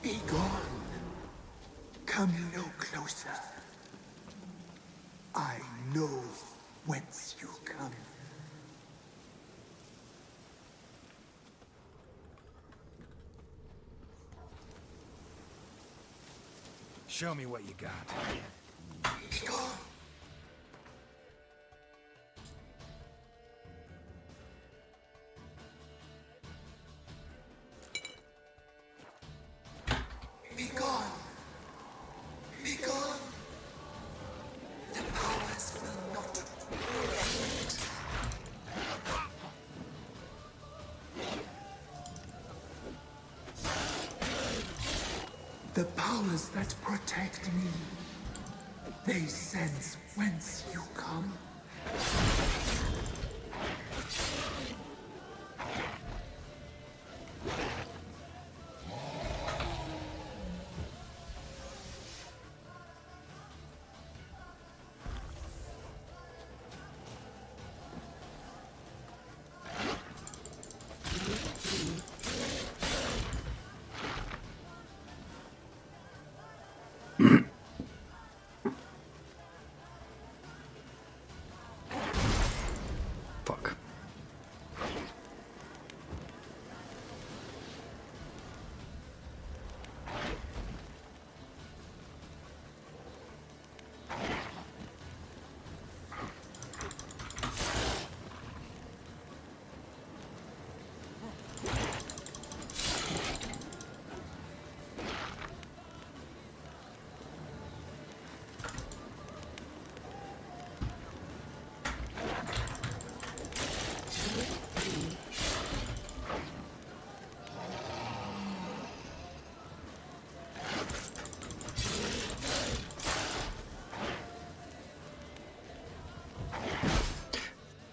Be gone. Come no closer. I know whence you come. Show me what you got. Be gone. Be gone. Be gone. The powers will not prevent. The powers that protect me, they sense whence you come. Fuck.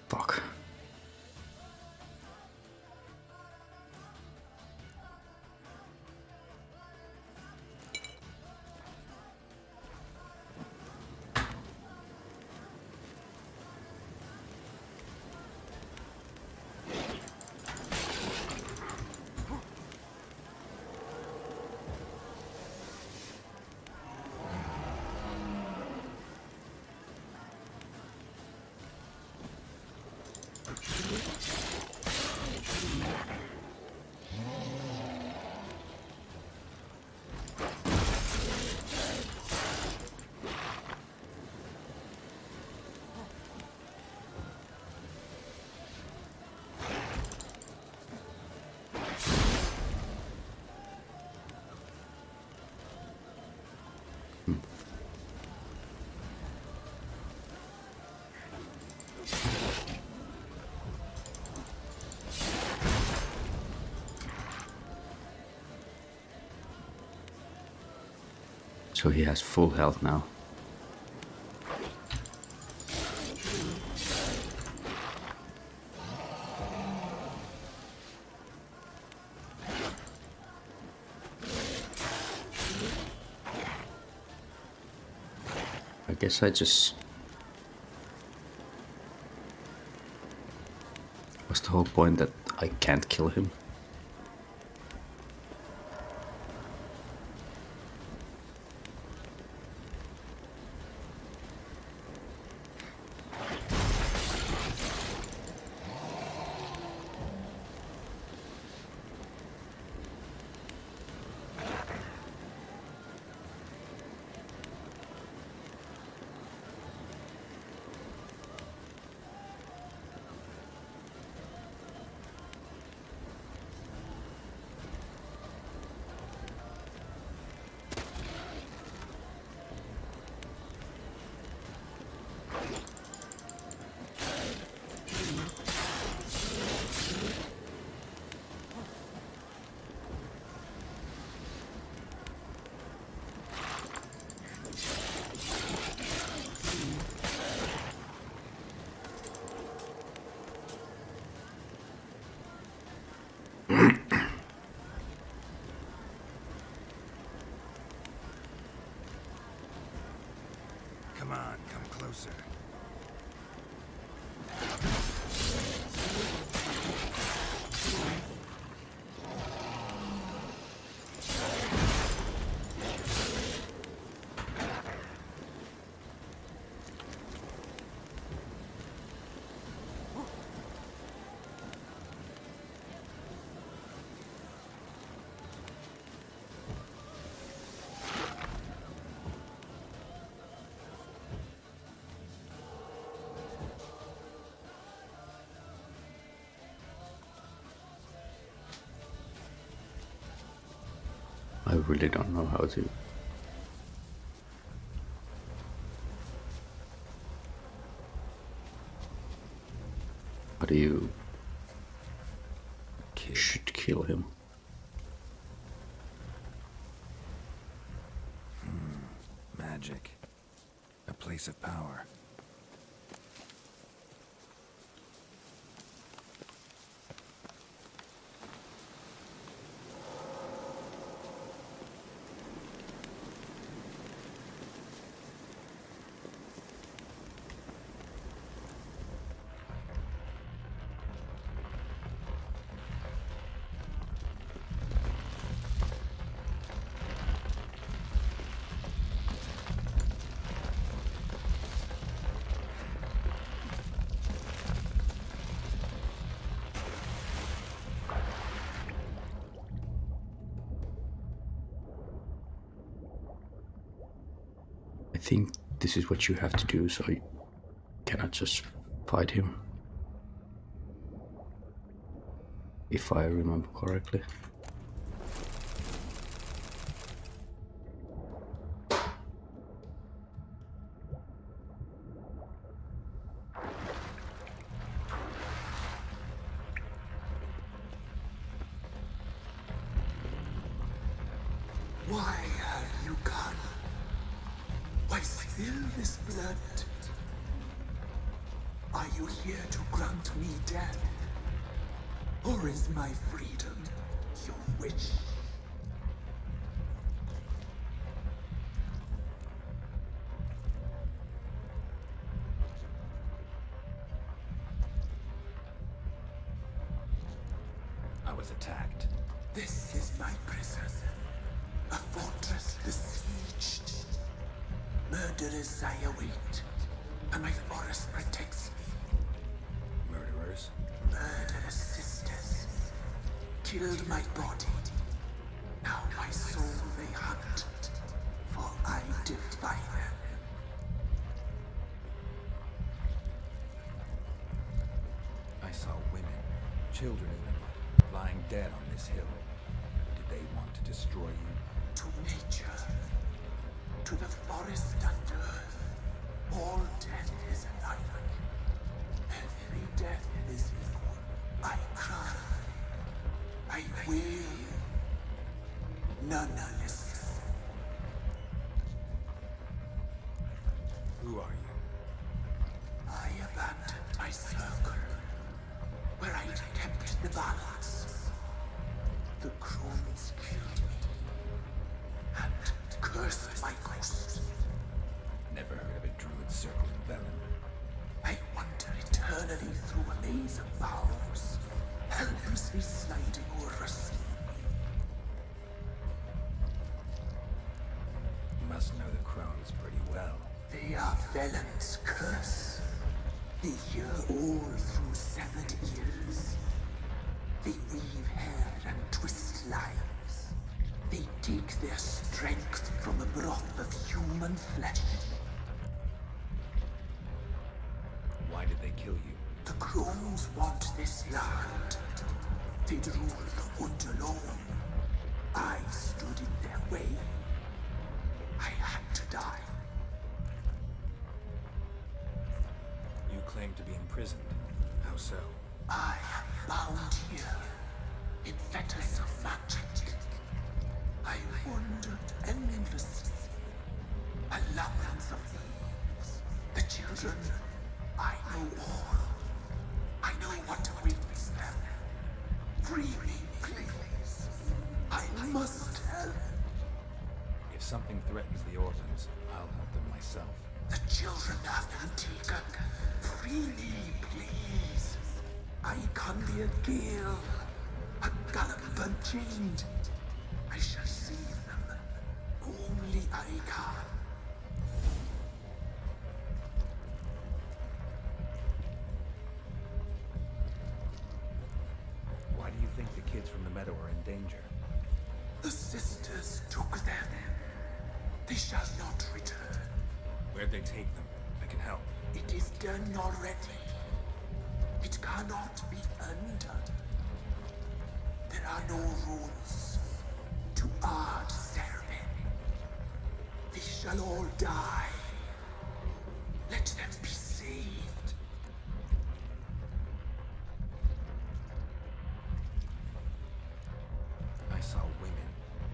Fuck. So he has full health now. I guess I just... What's the whole point that I can't kill him? Come on, come closer. really don't know how to. But you should kill him. Magic. A place of power. I think this is what you have to do, so you cannot just fight him. If I remember correctly. Why have you come? Why spill this blood? Are you here to grant me death? Or is my freedom your wish? I was attacked. This is my prison. A fortress besieged. Murderers I await, and my forest protects me. Murderers? Murderous sisters killed my body. Now my soul they hunt, for I defy them. I saw women, children even, lying dead on this hill. Did they want to destroy you? To nature, to the forest and earth, all death is alike. Every death is equal. I cry, I wail, none listens. Who are you? I abandoned my circle, where I'd kept the balance. The crones killed me, and cursed my ghost. Never heard of a druid circle in Velen. I wander eternally through a maze of boughs, helplessly sliding over a sea. You must know the crones pretty well. They are Velen's curse. They hear all through severed ears. They weave hair and twist lives. They take their strength from a broth of human flesh. Why did they kill you? The crones want this land. They'd rule the wood alone. I stood in their way. I had to die. You claim to be imprisoned. How so? I am bound here in fetters of magic. I wandered endlessly, a labyrinth of thieves. The children, I know all. I know what awaits them. Free me, please. I must help. If something threatens the orphans, I'll help them myself. The children have been taken. Free me, please. I can be a gale, a gallop unchained. I shall save them. Only I can. Why do you think the kids from the meadow are in danger? The sisters took them. They shall not return. Where'd they take them? I can help. It is done already. It cannot be undone. There are no rules to our descent. They shall all die. Let them be saved. I saw women,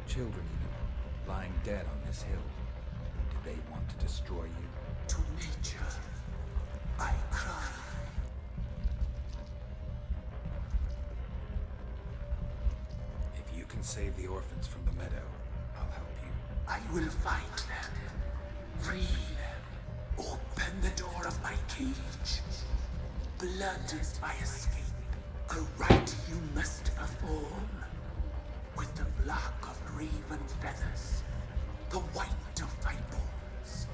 children even, lying dead on this hill. Did they want to destroy you? To nature, I cry. If you can save the orphans from the meadow, I'll help you. I will find them, free them, open the door of my cage. Blood is my escape, a rite you must perform. With the black of raven feathers, the white of my bones,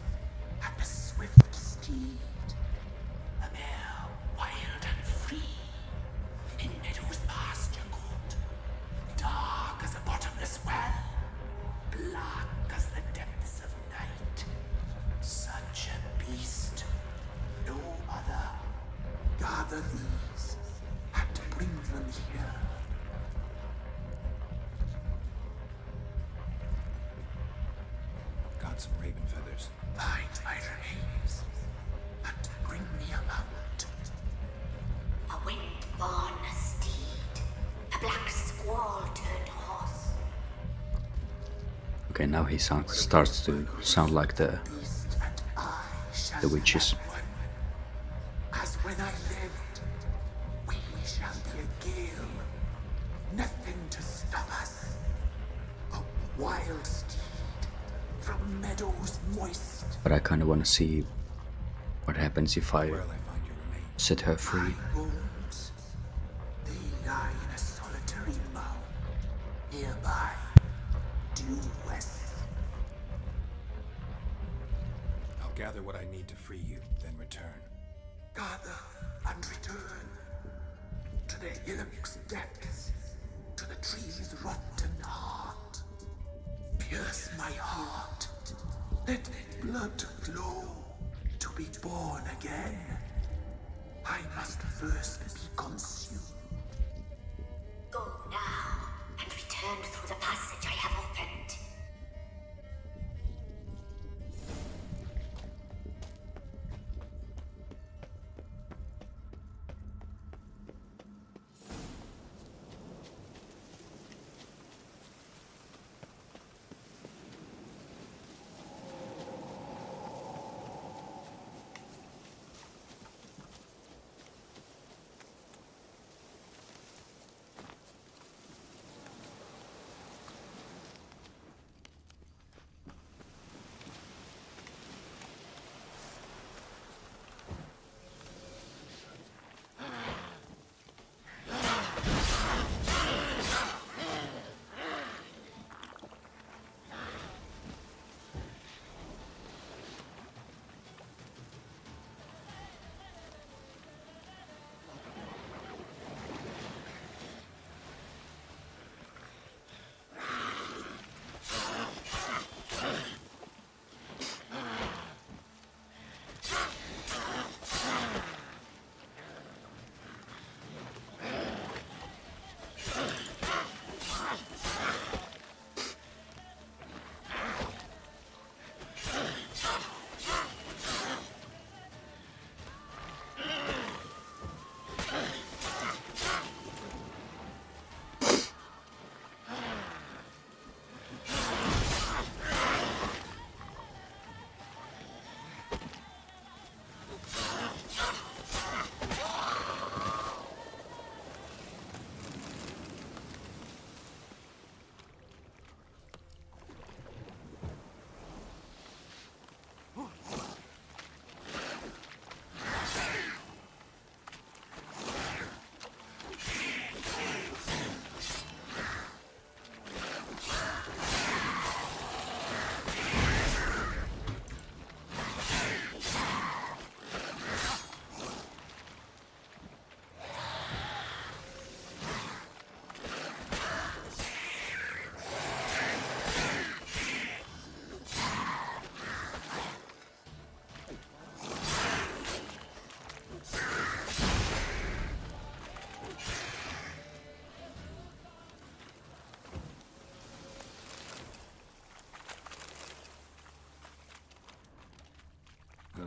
and a swift steed, a mare wild and free, in meadows pasture good, dark as a bottomless well, black as the depths of night. Such a beast, no other. Gather these, and bring them here. Got some raven feathers. Find my remains, and bring me a mount. A wind-born steed, a black squall turned horse. Okay, now he starts to sound like the Beast and I shall The witches. have one. As when I lived, we shall be a gale. Nothing to stop us. A wild steed from meadows moist. but I kind of want to see what happens if I Where'll I find your remains? set her free. My bones, they lie in a solitary mound nearby, due west. I'll gather what I need to free you, then return. Gather and return to the hillock's depths, to the tree's rotten heart. Pierce my heart, let blood flow to be born again. I must first be consumed. Go now, and return through the passage I have opened.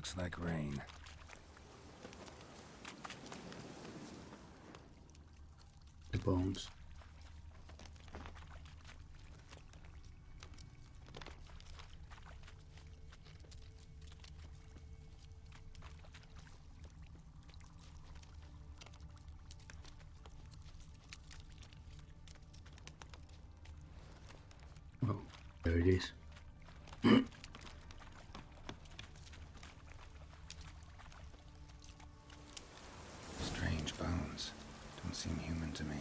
Looks like rain. The bones. Oh, there it is. Strange bones. Don't seem human to me.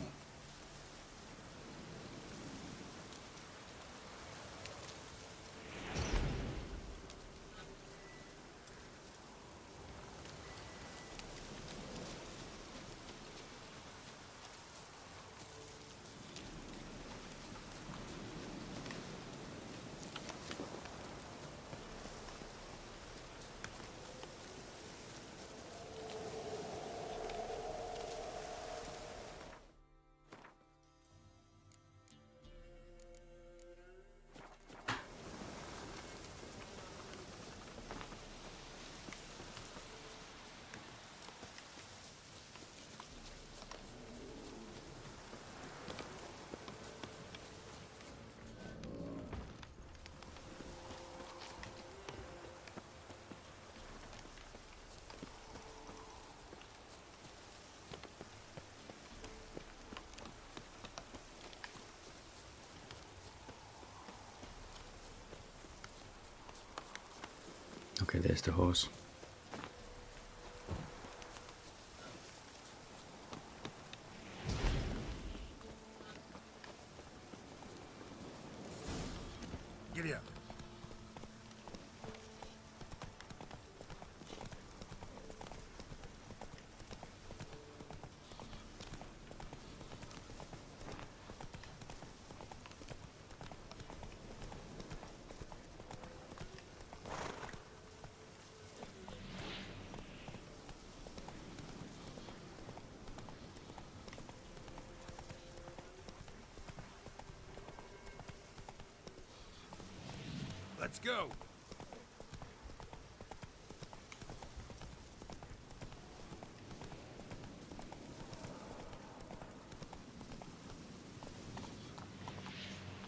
Okay, there's the horse. Giddy up. Let's go.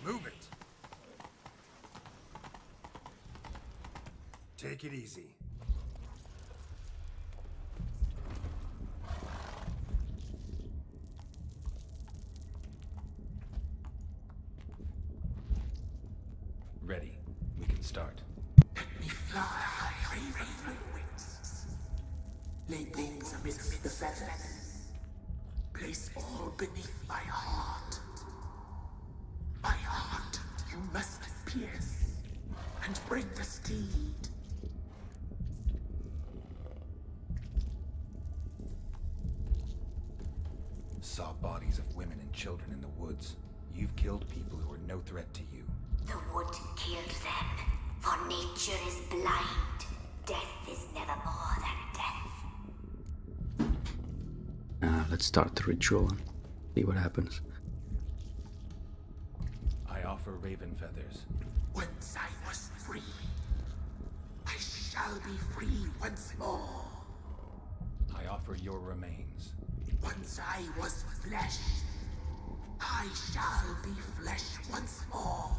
Move it. Take it easy. Ready. We can start. Let me fly, raven wings. Lay things amidst the feathers. Place all beneath my heart. My heart you must pierce, and bring the steed. Saw bodies of women and children in the woods. You've killed people who are no threat to you. The wood killed them, for nature is blind. Death is never more than death. Let's start the ritual and see what happens. I offer raven feathers. Once I was free, I shall be free once more. I offer your remains. Once I was flesh, I shall be flesh once more.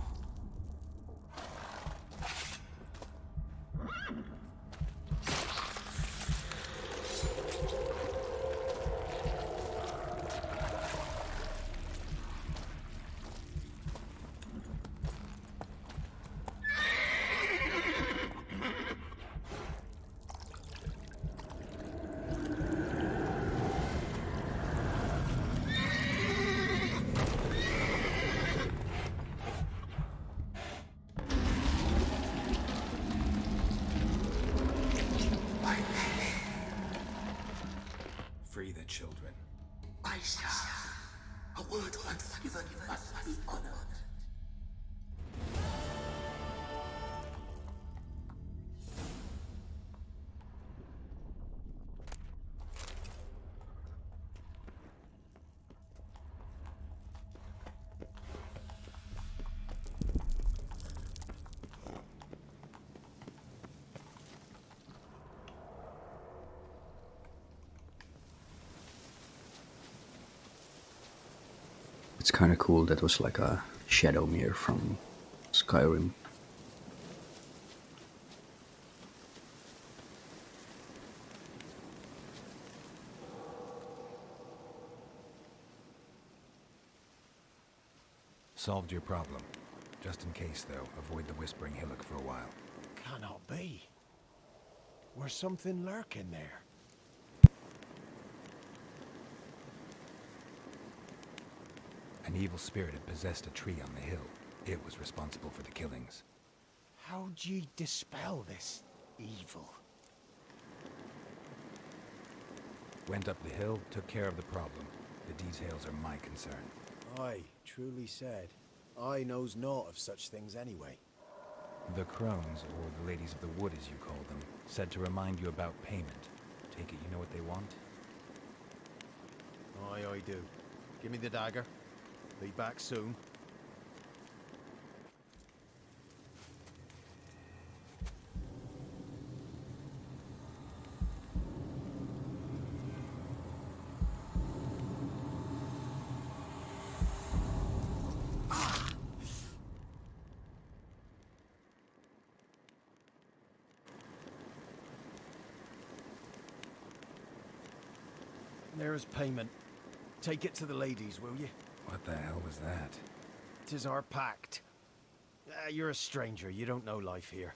Free the children. I shall. A word once given must be honored. It's kind of cool. That was like a shadow mirror from Skyrim. Solved your problem. Just in case, though, avoid the Whispering Hillock for a while. Cannot be. Where's something lurking there? An evil spirit had possessed a tree on the hill. It was responsible for the killings. How'd ye dispel this evil? Went up the hill, took care of the problem. The details are my concern. Aye, truly said. I knows naught of such things anyway. The crones, or the ladies of the wood as you call them, said to remind you about payment. Take it you know what they want? Aye, I do. Give me the dagger. Be back soon. There's payment. Take it to the ladies, will you? What the hell was that? 'Tis our pact. You're a stranger, you don't know life here.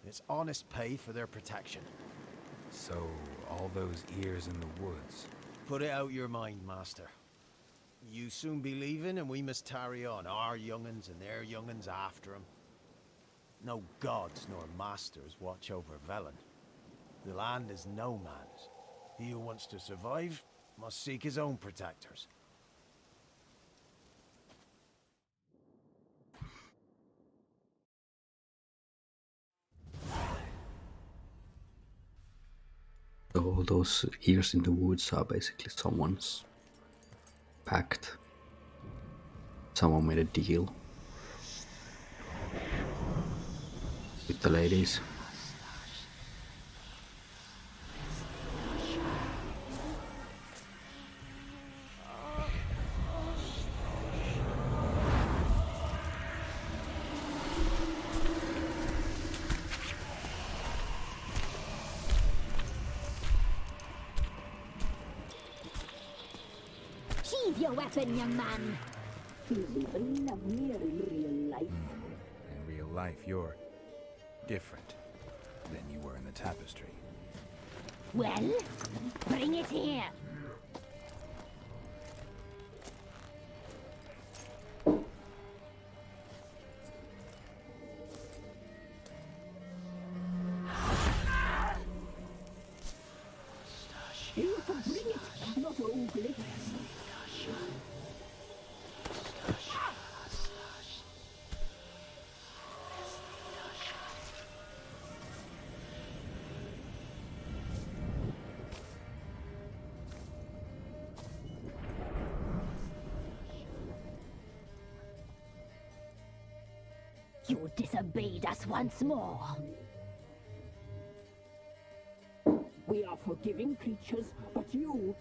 It's honest pay for their protection. So, all those ears in the woods. Put it out your mind, master. You soon be leaving and we must tarry on, our young'uns and their young'uns after 'em. No gods nor masters watch over Velen. The land is no man's. He who wants to survive must seek his own protectors. So those ears in the woods are basically someone's pact. Someone made a deal with the ladies. Sheathe your weapon, young man. He's even lovelier in real life. In real life, you're different than you were in the tapestry. Well, bring it here. You can bring it, not ogle it. You disobeyed us once more. We are forgiving creatures, but you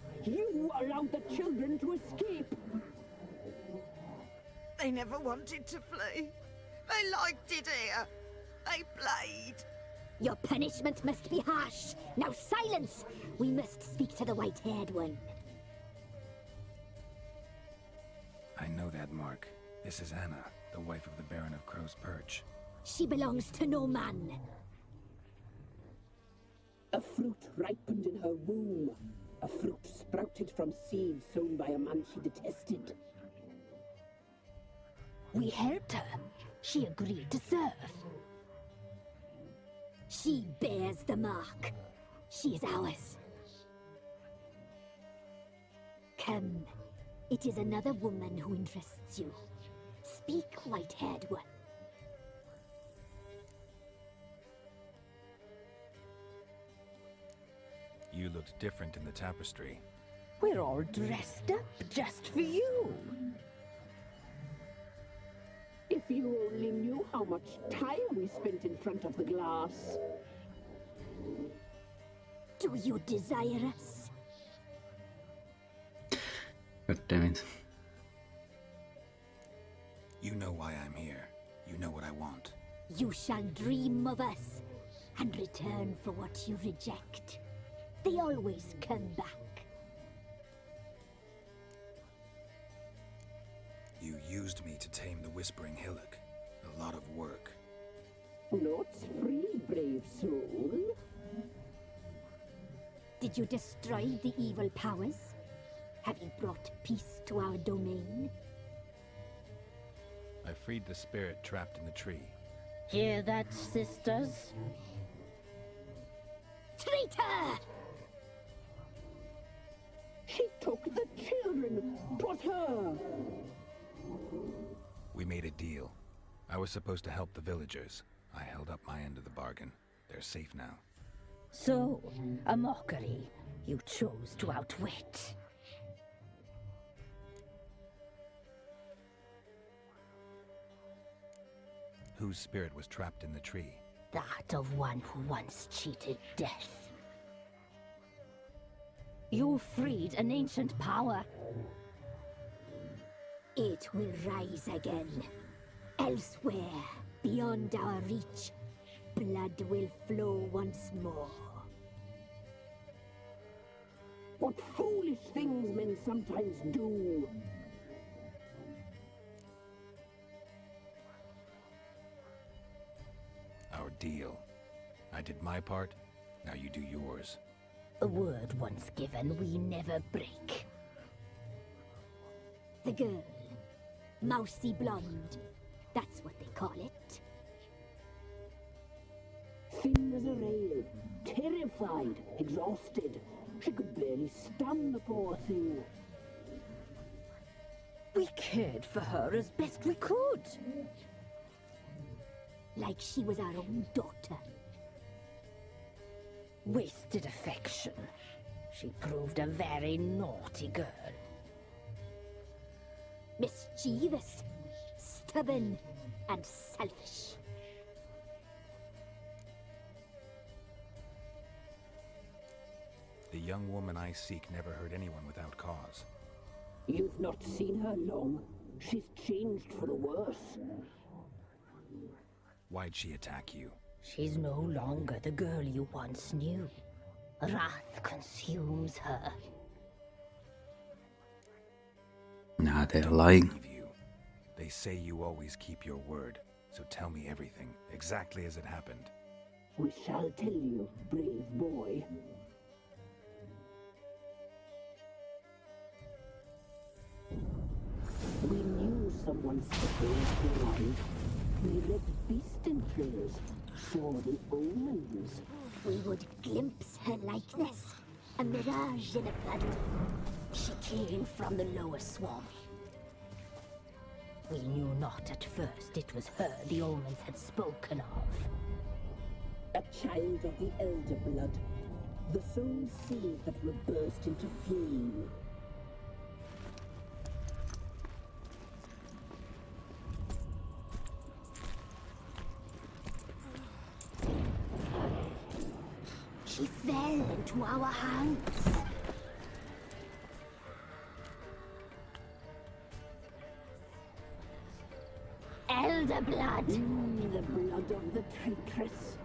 allowed the children to escape. They never wanted to flee. They liked it here. They played. Your punishment must be harsh. Now silence! We must speak to the white-haired one. I know that mark. This is Anna, the wife of the Baron of Crow's Perch. She belongs to no man. A fruit ripened in her womb. A fruit sprouted from seeds sown by a man she detested. We helped her. She agreed to serve. She bears the mark. She is ours. Come. It is another woman who interests you. Speak, white-haired one. You looked different in the tapestry. We're all dressed up just for you. If you only knew how much time we spent in front of the glass. Do you desire us? God damn it. You know why I'm here. You know what I want. You shall dream of us and return for what you reject. They always come back. You used me to tame the Whispering Hillock. A lot of work. Nought's free, brave soul. Did you destroy the evil powers? Have you brought peace to our domain? I freed the spirit trapped in the tree. Hear that, sisters? Traitor! She took the children. 'Twas her. We made a deal. I was supposed to help the villagers. I held up my end of the bargain. They're safe now. So, a mockery you chose to outwit. Whose spirit was trapped in the tree? That of one who once cheated death. You freed an ancient power. It will rise again. Elsewhere, beyond our reach, blood will flow once more. What foolish things men sometimes do. Our deal. I did my part, now you do yours. A word once given, we never break. The girl. Mousy blonde. That's what they call it. Thin as a rail, terrified, exhausted. She could barely stand, the poor thing. We cared for her as best we could. Like she was our own daughter. Wasted affection. She proved a very naughty girl. Mischievous, stubborn, and selfish. The young woman I seek never hurt anyone without cause. You've not seen her long. She's changed for the worse. Why'd she attack you? She's no longer the girl you once knew. Wrath consumes her. Nah, they're lying. Believe you. They say you always keep your word, so tell me everything, exactly as it happened. We shall tell you, brave boy. We knew someone special was alive. We read beast entrails, saw the omens. We would glimpse her likeness, a mirage in a puddle. She came from the lower swamp. We knew not at first it was her the omens had spoken of. A child of the elder blood, the soul seed that will burst into flame. She fell into our hands. Elder blood! The blood of the traitress.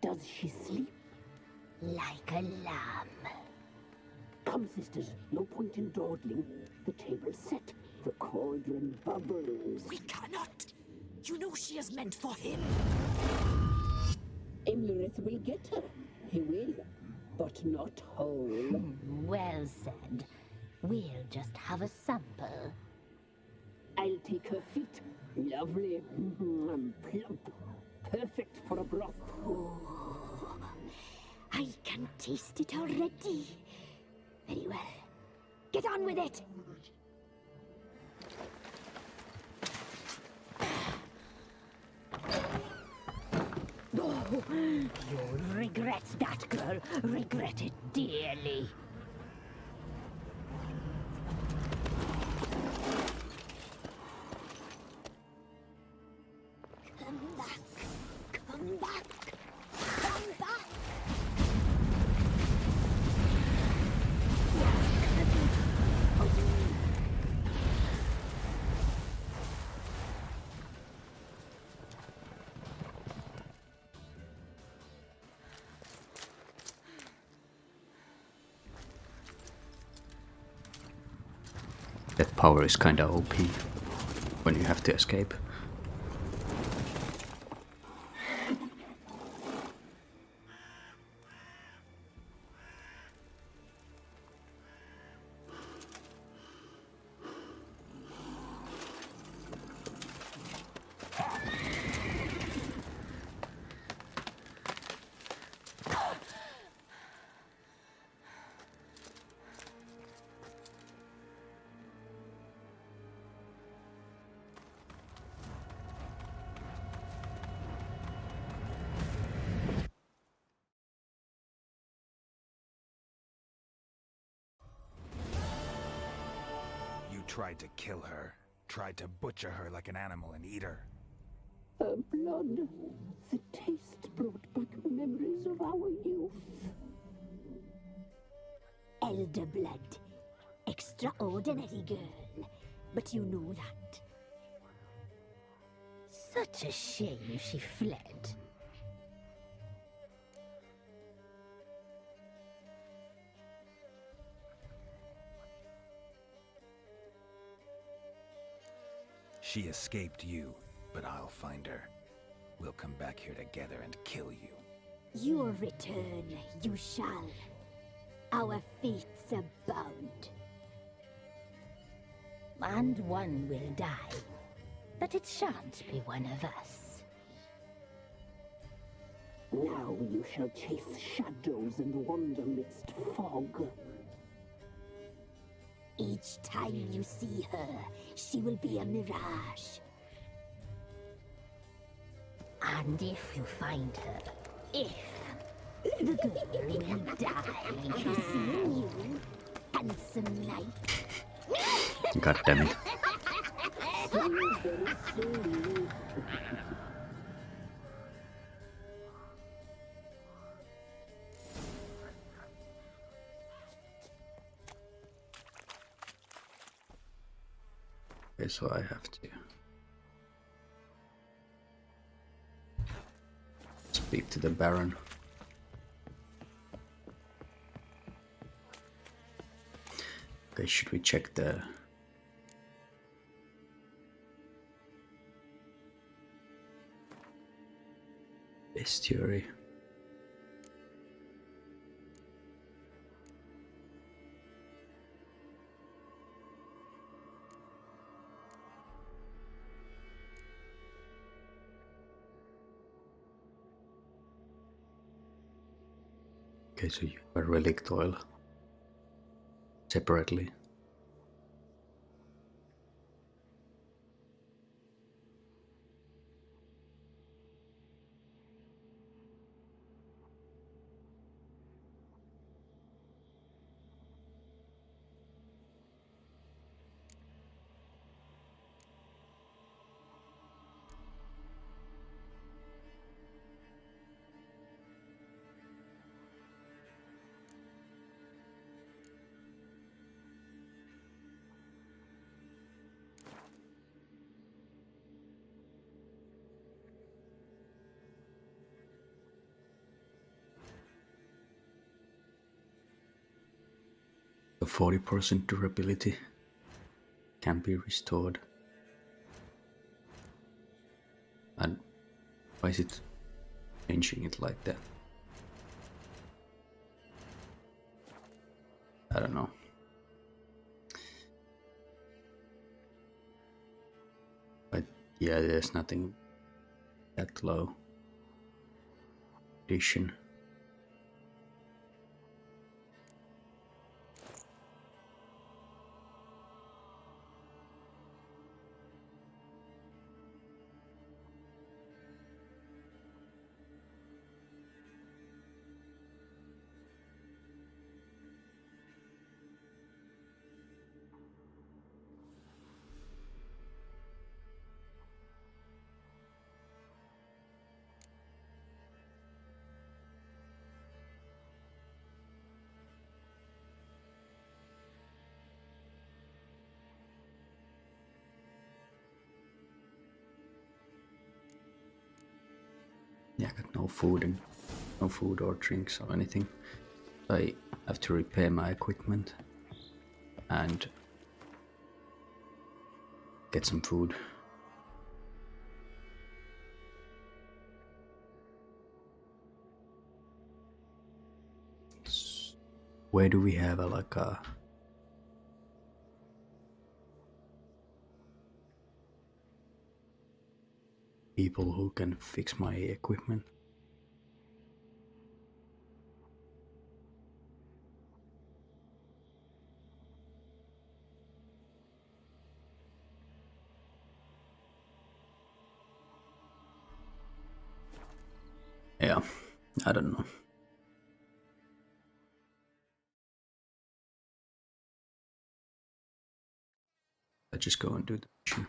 Does she sleep? Like a lamb. Come, sisters, no point in dawdling. The table's set. The cauldron bubbles. We cannot. You know she is meant for him. Imlerith will get her. He will, but not whole. Well said. We'll just have a sample. I'll take her feet. Lovely. Plump. Perfect for a broth. I can taste it already. Very well. Get on with it. Oh, you'll regret that, girl. Regret it dearly. That power is kinda OP when you have to escape. Tried to kill her. Tried to butcher her like an animal and eat her. Her blood. The taste brought back memories of our youth. Elder blood. Extraordinary girl. But you know that. Such a shame she fled. She escaped you, but I'll find her. We'll come back here together and kill you. Your return, you shall. Our fates are bound. And one will die. But it shan't be one of us. Now you shall chase shadows and wander midst fog. Each time you see her, she will be a mirage. And if you find her, the girl will die. Be seeing you, handsome knight. God damn it. Okay, so I have to speak to the Baron. Okay, should we check the bestiary? Okay, so you have a relic oil separately. The 40% durability can be restored. And why is it changing it like that? I don't know. But yeah, there's nothing that low. Addition. Yeah, I got no food and no food or drinks or anything. I have to repair my equipment and get some food. Where do we have like a people who can fix my equipment? Yeah, I don't know. Let's just go and do the mission.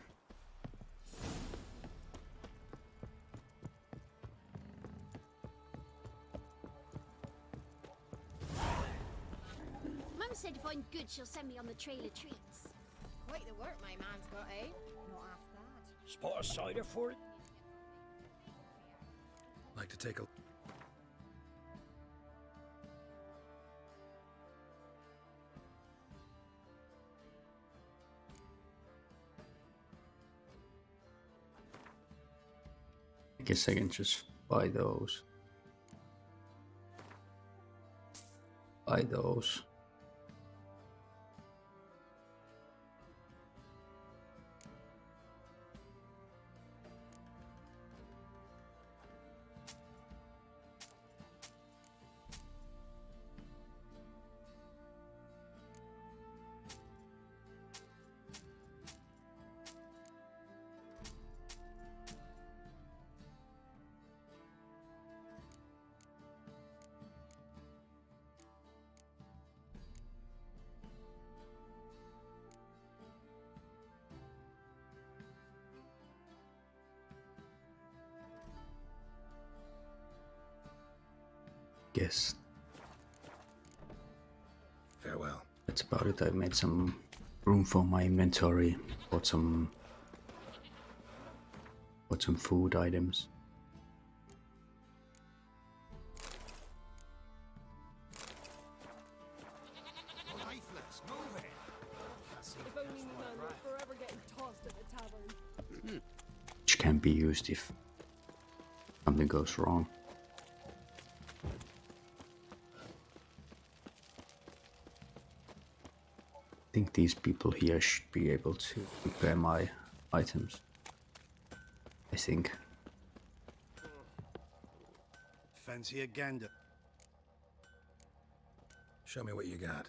Mum said if I'm good, she'll send me on the trail of treats. Quite the work my man's got, eh? Not half bad. Spot a cider for it? Like to take a... I guess I can just buy those. Buy those. Guess Farewell. that's about it. I made some room for my inventory. Bought some food items. If only my man were forever getting tossed at the tavern. Which can be used if something goes wrong. I think these people here should be able to repair my items. I think. Fancy a gander? Show me what you got.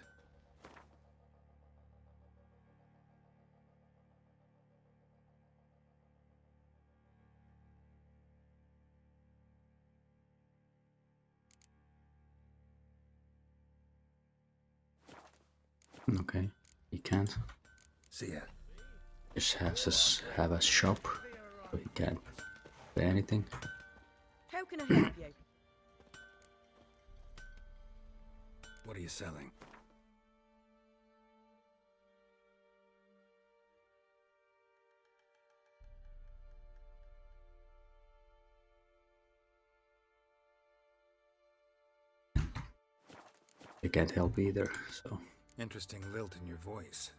Okay, he can't. See ya. Just have a shop, so he can't buy anything. How can I help you? What are you selling? I can't help either, so. Interesting lilt in your voice.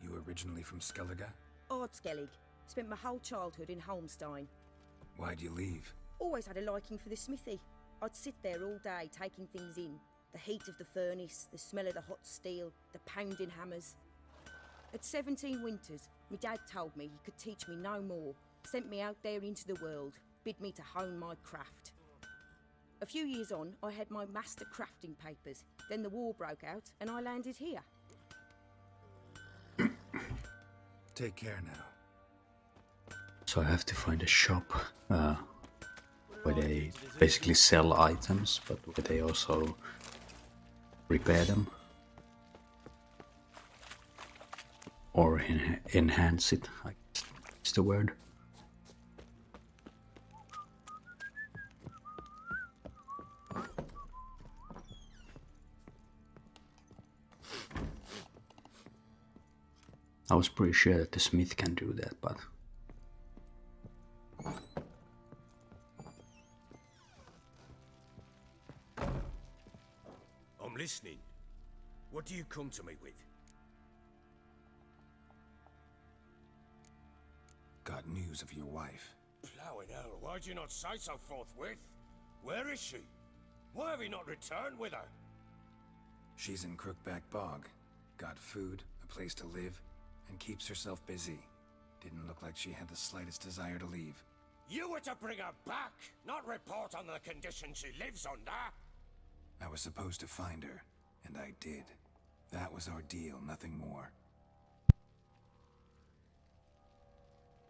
You originally from Skellige? Ardskellig. Spent my whole childhood in Holmstein. Why'd you leave? Always had a liking for the smithy. I'd sit there all day taking things in. The heat of the furnace, the smell of the hot steel, the pounding hammers. At 17 winters, my dad told me he could teach me no more. Sent me out there into the world, bid me to hone my craft. A few years on, I had my master crafting papers. Then the war broke out and I landed here. Take care now. So I have to find a shop where they basically sell items, but where they also repair them. Or enhance it, I guess is the word. I was pretty sure that the smith can do that, but... I'm listening. What do you come to me with? got news of your wife. Plowing hell, why'd you not say so forthwith? Where is she? Why have you not returned with her? She's in Crookback Bog. Got food, a place to live, and keeps herself busy. Didn't look like she had the slightest desire to leave. You were to bring her back, not report on the conditions she lives under. I was supposed to find her, and I did. That was our deal, nothing more.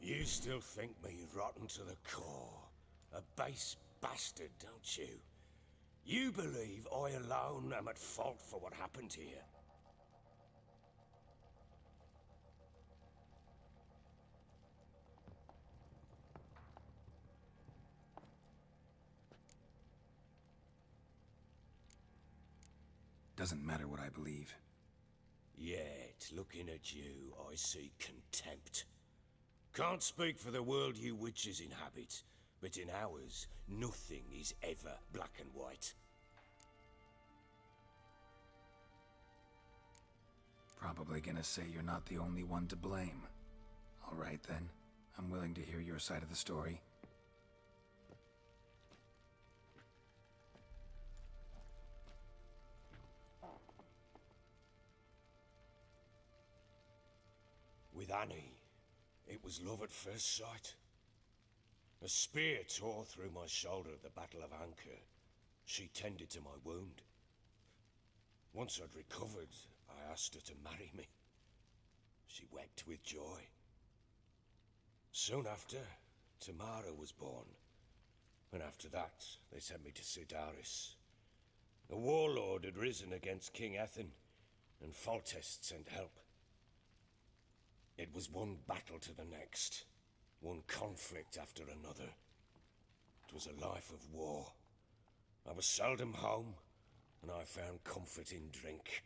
You still think me rotten to the core. A base bastard, don't you? You believe I alone am at fault for what happened here. Doesn't matter what I believe. Yet, looking at you, I see contempt. Can't speak for the world you witches inhabit, but in ours, nothing is ever black and white. Probably gonna say you're not the only one to blame. All right then, I'm willing to hear your side of the story. With Annie, it was love at first sight. A spear tore through my shoulder at the Battle of Anchor. She tended to my wound. Once I'd recovered, I asked her to marry me. She wept with joy. Soon after, Tamara was born. And after that, they sent me to Sidaris. A warlord had risen against King Ethan, and Foltest sent help. It was one battle to the next, one conflict after another. It was a life of war. I was seldom home, and I found comfort in drink.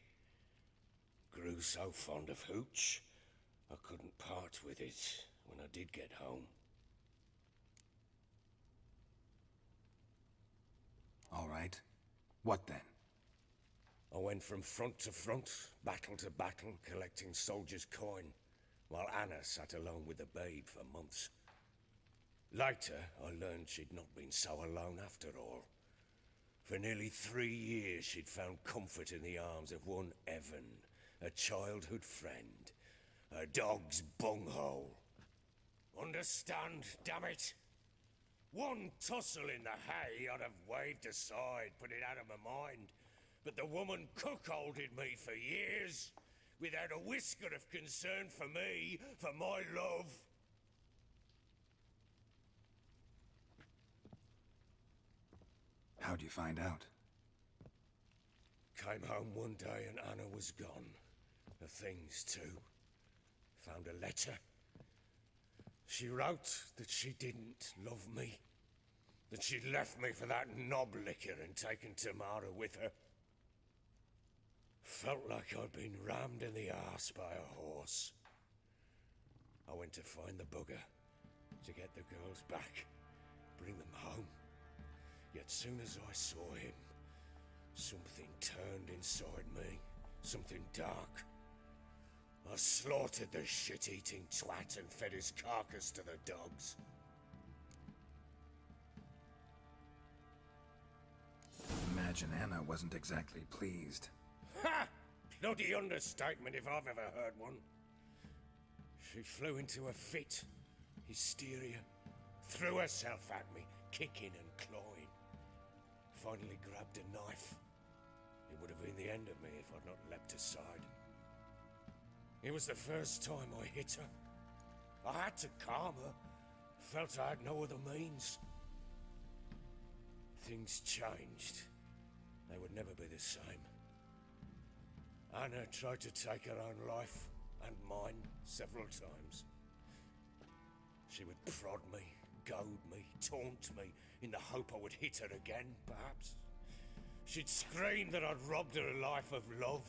Grew so fond of hooch, I couldn't part with it when I did get home. All right. What then? I went from front to front, battle to battle, collecting soldiers' coin, while Anna sat alone with the babe for months. Later, I learned she'd not been so alone after all. For nearly 3 years, she'd found comfort in the arms of one Evan, a childhood friend, a dog's bunghole. Understand, damn it? One tussle in the hay I'd have waved aside, put it out of my mind. But the woman cuckolded me for years, without a whisker of concern for me, for my love. How'd you find out? Came home one day and Anna was gone. Her things too. Found a letter. She wrote that she didn't love me. That she'd left me for that knob licker and taken Tamara with her. Felt like I'd been rammed in the arse by a horse. I went to find the bugger, to get the girls back, bring them home. Yet soon as I saw him, something turned inside me, something dark. I slaughtered the shit-eating twat and fed his carcass to the dogs. Imagine Anna wasn't exactly pleased. Ha! Bloody understatement if I've ever heard one. She flew into a fit, hysteria, threw herself at me, kicking and clawing. Finally grabbed a knife. It would have been the end of me if I'd not leapt aside. It was the first time I hit her. I had to calm her. Felt I had no other means. Things changed. They would never be the same. Anna tried to take her own life, and mine, several times. She would prod me, goad me, taunt me, in the hope I would hit her again, perhaps. She'd scream that I'd robbed her life of love,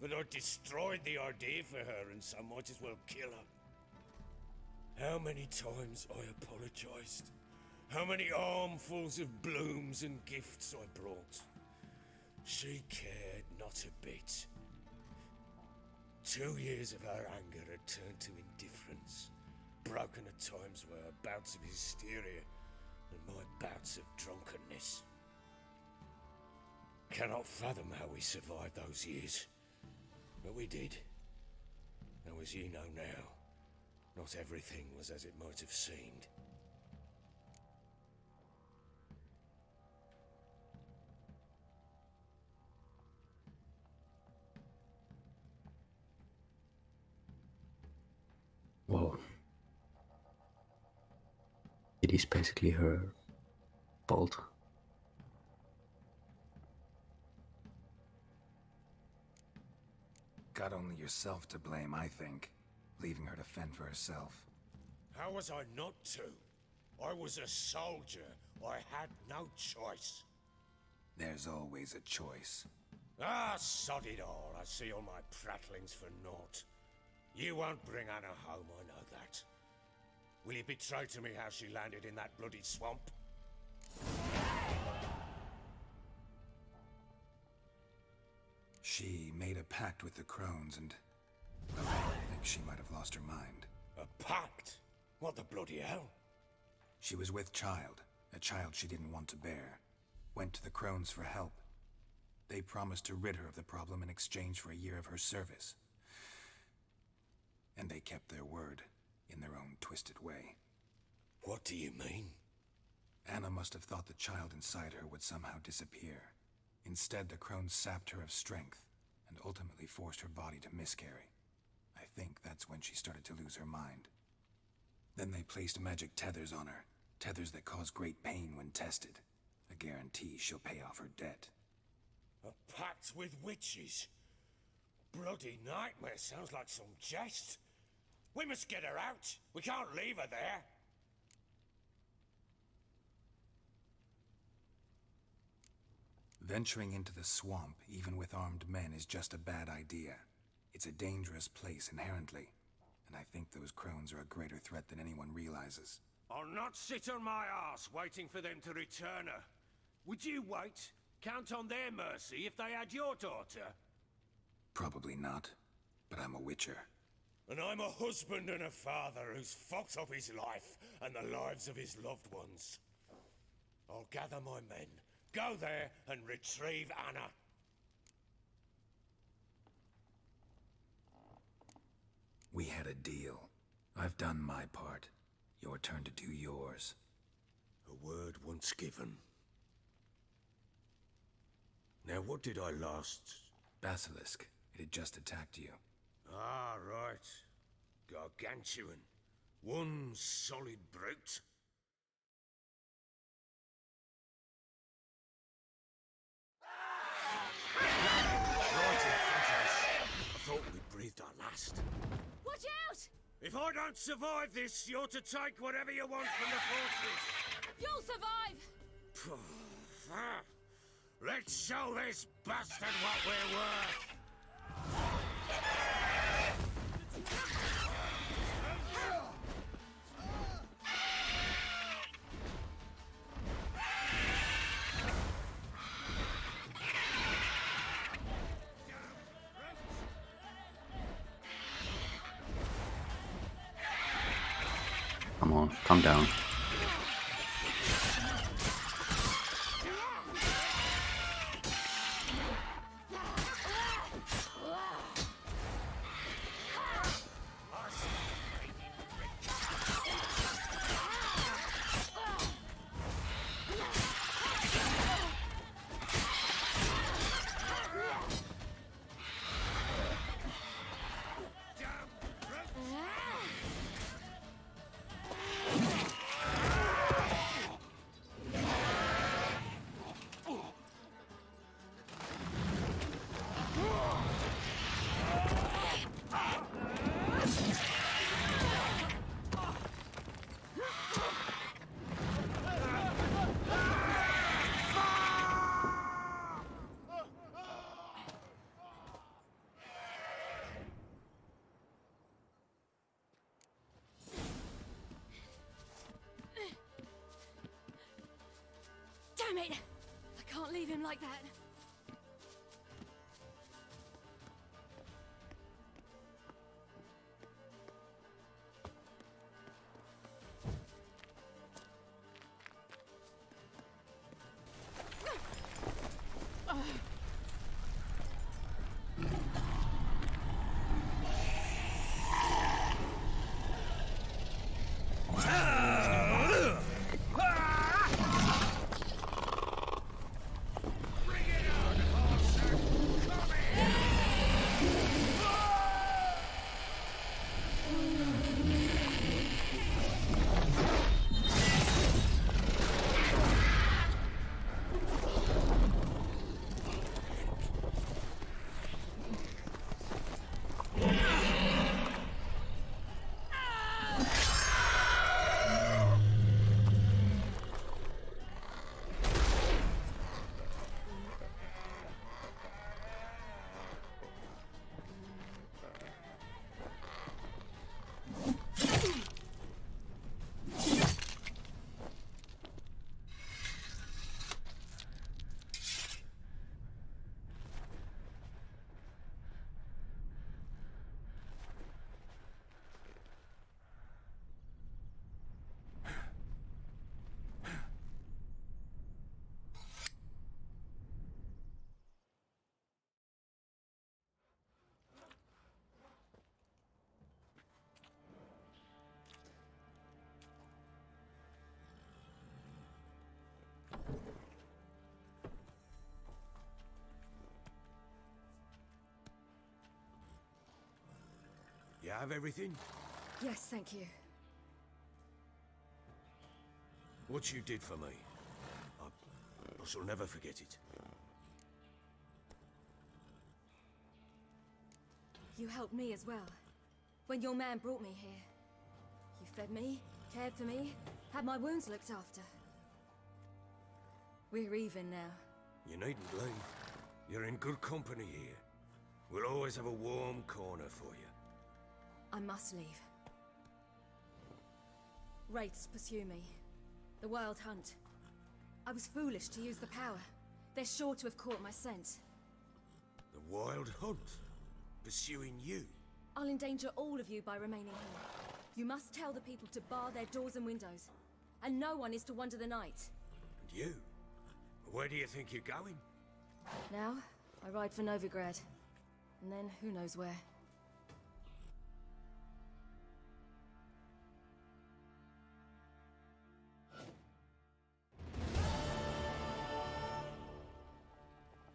that I'd destroyed the idea for her, and so might as well kill her. How many times I apologized. How many armfuls of blooms and gifts I brought. She cared not a bit. 2 years of her anger had turned to indifference. broken at times were her bouts of hysteria and my bouts of drunkenness. Cannot fathom how we survived those years, but we did. Though as you know now, not everything was as it might have seemed. Well, it is basically her fault. Got only yourself to blame, I think. Leaving her to fend for herself. How was I not to? I was a soldier. I had no choice. There's always a choice. Ah, sod it all. I see all my prattlings for naught. You won't bring Anna home, I know that. Will you betray to me how she landed in that bloody swamp? She made a pact with the crones and... well, I think she might have lost her mind. A pact? What the bloody hell? She was with child, a child she didn't want to bear. Went to the crones for help. They promised to rid her of the problem in exchange for a year of her service. And they kept their word, in their own twisted way. What do you mean? Anna must have thought the child inside her would somehow disappear. Instead, the crones sapped her of strength, and ultimately forced her body to miscarry. I think that's when she started to lose her mind. Then they placed magic tethers on her, tethers that cause great pain when tested. A guarantee she'll pay off her debt. A pact with witches? Bloody nightmare, sounds like some jest. We must get her out. We can't leave her there. Venturing into the swamp, even with armed men, is just a bad idea. It's a dangerous place inherently, and I think those crones are a greater threat than anyone realizes. I'll not sit on my arse waiting for them to return her. Would you wait? Count on their mercy if they had your daughter? Probably not, but I'm a witcher. And I'm a husband and a father who's fucked up his life and the lives of his loved ones. I'll gather my men, go there and retrieve Anna. We had a deal. I've done my part. Your turn to do yours. A word once given. Now what did I last... Basilisk. It had just attacked you. Ah, right. Gargantuan. One solid brute. Right in front of us. I thought we breathed our last. Watch out! If I don't survive this, you're to take whatever you want from the forces. You'll survive! Let's show this bastard what we're worth. Come on, calm down. Damn it! I can't leave him like that. You have everything? Yes, thank you. What you did for me, I shall never forget it. You helped me as well. When your man brought me here. You fed me, cared for me, had my wounds looked after. We're even now. You needn't leave. You're in good company here. We'll always have a warm corner for you. I must leave. Wraiths pursue me. The Wild Hunt. I was foolish to use the power. They're sure to have caught my scent. The Wild Hunt? Pursuing you? I'll endanger all of you by remaining here. You must tell the people to bar their doors and windows. And no one is to wander the night. And you? Where do you think you're going? Now, I ride for Novigrad. And then, who knows where.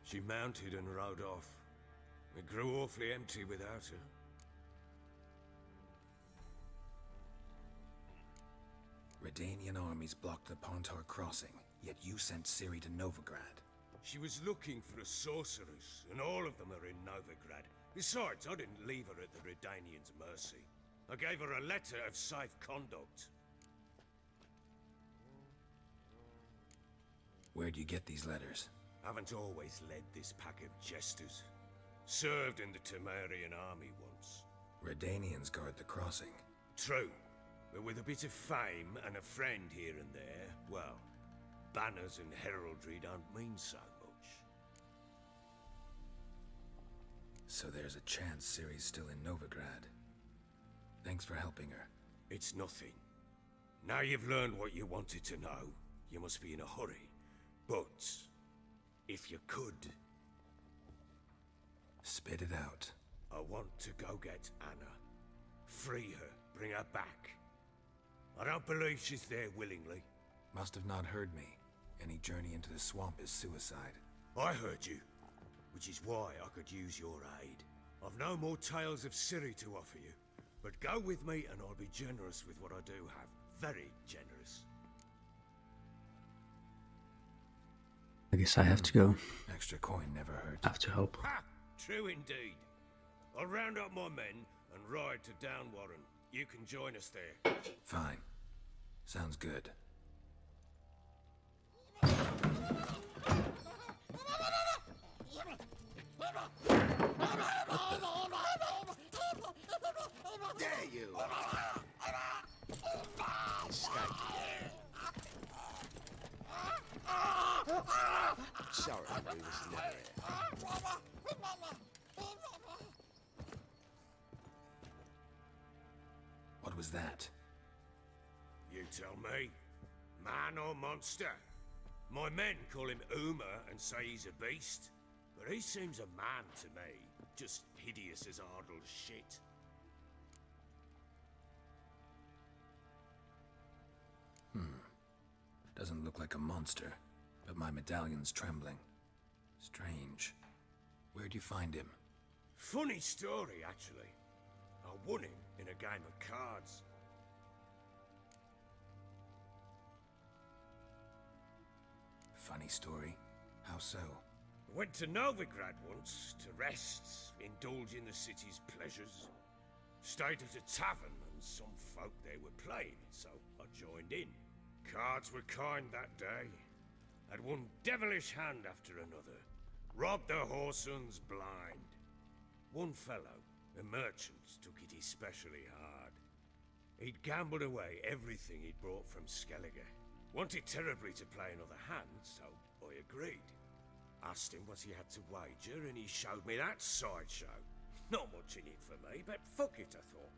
She mounted and rode off. It grew awfully empty without her. Redanian armies blocked the Pontar crossing, yet you sent Ciri to Novigrad. She was looking for a sorceress, and all of them are in Novigrad. Besides, I didn't leave her at the Redanians' mercy. I gave her a letter of safe conduct. Where'd you get these letters? Haven't always led this pack of jesters. Served in the Temerian army once. Redanians guard the crossing. True, but with a bit of fame and a friend here and there, well, banners and heraldry don't mean so much. So there's a chance Ciri's still in Novigrad. Thanks for helping her. It's nothing. Now you've learned what you wanted to know, you must be in a hurry. But, if you could... Spit it out. I want to go get Anna. Free her, bring her back. I don't believe she's there willingly. Must have not heard me. Any journey into the swamp is suicide. I heard you, which is why I could use your aid. I've no more tales of Ciri to offer you, but go with me and I'll be generous with what I do have. Very generous. I guess I have to go. Extra coin never hurt. I have to help. Ha! True indeed. I'll round up my men and ride to Downwarren. You can join us there. Fine. Sounds good. There you are. Escape. Sorry, we was never here. What was that? You tell me. Man or monster? My men call him Uma and say he's a beast. But he seems a man to me. Just hideous as Ardle's shit. Doesn't look like a monster, but my medallion's trembling. Strange. Where'd you find him? Funny story, actually. I won him in a game of cards. Funny story? How so? Went to Novigrad once to rest, indulge in the city's pleasures. Stayed at a tavern and some folk there were playing, so I joined in. Cards were kind that day. Had one devilish hand after another. Robbed the whoresons blind. One fellow, a merchant, took it especially hard. He'd gambled away everything he'd brought from Skellige. Wanted terribly to play another hand, so I agreed. Asked him what he had to wager, and he showed me that sideshow. Not much in it for me, but fuck it, I thought.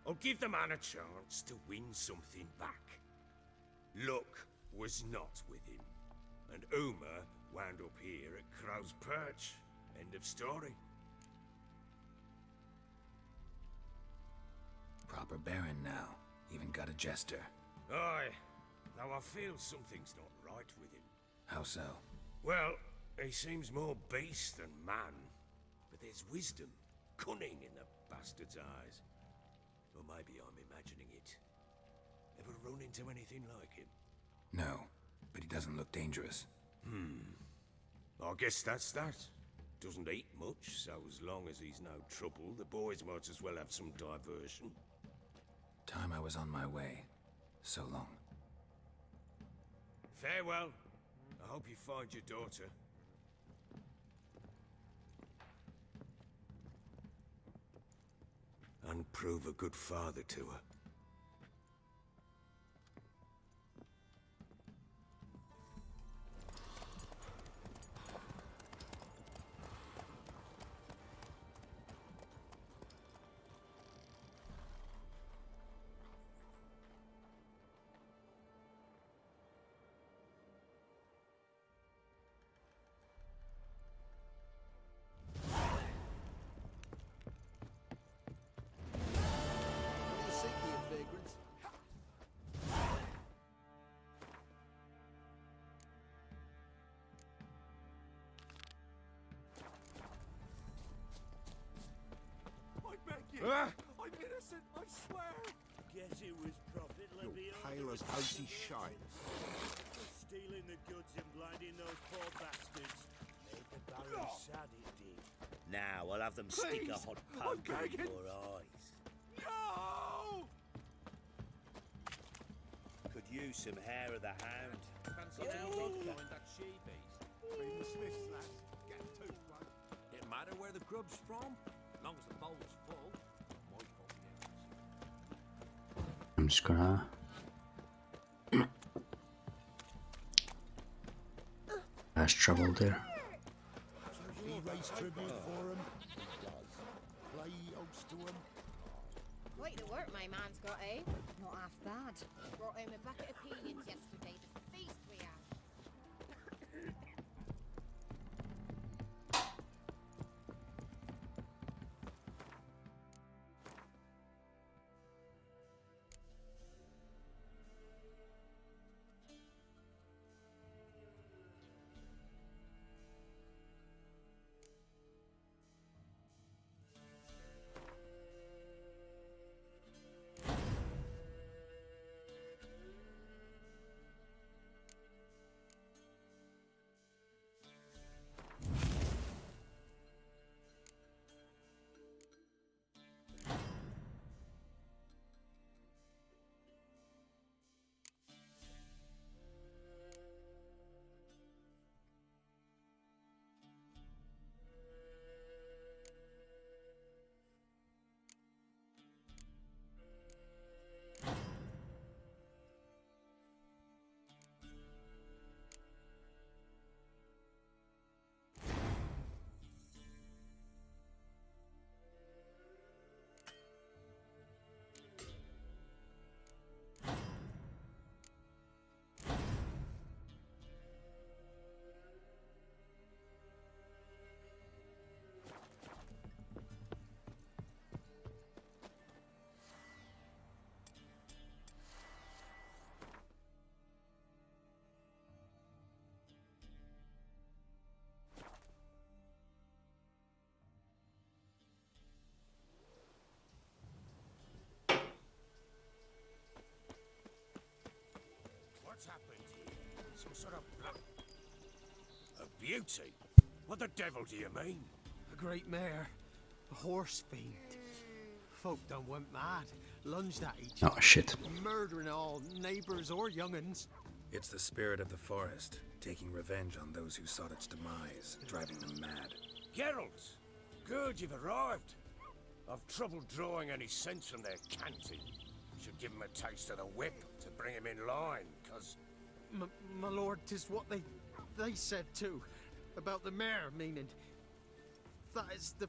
I'll give the man a chance to win something back. Luck was not with him, and Uma wound up here at Crow's Perch. End of story. Proper baron now. Even got a jester. Aye, though I feel something's not right with him. How so? Well, he seems more beast than man, but there's wisdom, cunning in the bastard's eyes. Or maybe I'm imagining it. Ever run into anything like him? No, but he doesn't look dangerous. I guess that's that. Doesn't eat much, so as long as he's no trouble, the boys might as well have some diversion. Time I was on my way. So long. Farewell. I hope you find your daughter. And prove a good father to her. I'm innocent, I swear! Guess it was Prophet Levion. Pale as outy shine. Stealing the goods and blinding those poor bastards. Made the Baron sad, it did. Now I'll have them stick a hot poker in your eyes. No! Could use some hair of the hound. Fancy a dog find that she-beast? Bring the Smiths, lads. Get a tooth one. It matter where the grub's from? As long as the bowl's full. I'm just gonna fast travel there. He raised tribute for him. Play host to him. Quite the work my man's got, eh? Not half bad. Brought home a bucket of peonies yesterday. The feast we had. What's happened here? Some sort of black... A beauty? What the devil do you mean? A great mare. A horse fiend. Folk done went mad. Lunged at each other. Oh shit. Murdering all neighbours or young'uns. It's the spirit of the forest, taking revenge on those who sought its demise, driving them mad. Geralt! Good, you've arrived. I've trouble drawing any sense from their canting. Should give him a taste of the whip to bring him in line, cause... My lord, 'tis what they said too. About the mare, meaning... That is the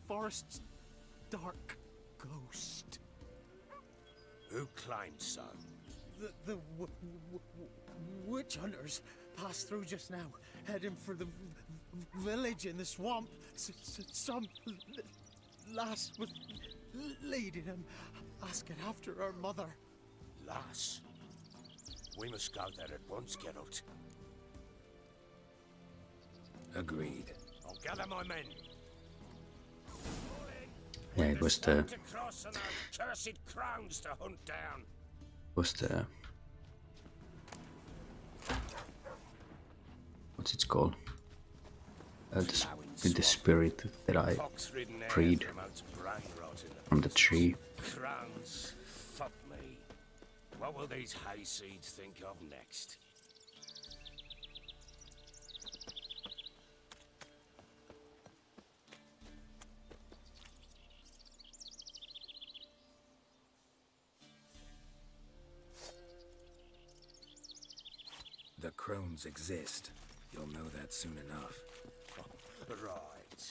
forest's dark ghost. Who claims so? The witch hunters passed through just now, heading for the village in the swamp. Some lass was leading them, asking after her mother. Lass? We must go there at once, Geralt. Agreed. I'll gather my men. Yeah, it was the cursed crowns to hunt down. Was the what's it called? The spirit that I freed from the tree. Crowns, fuck me. What will these hayseeds think of next? The crones exist. You'll know that soon enough. Right.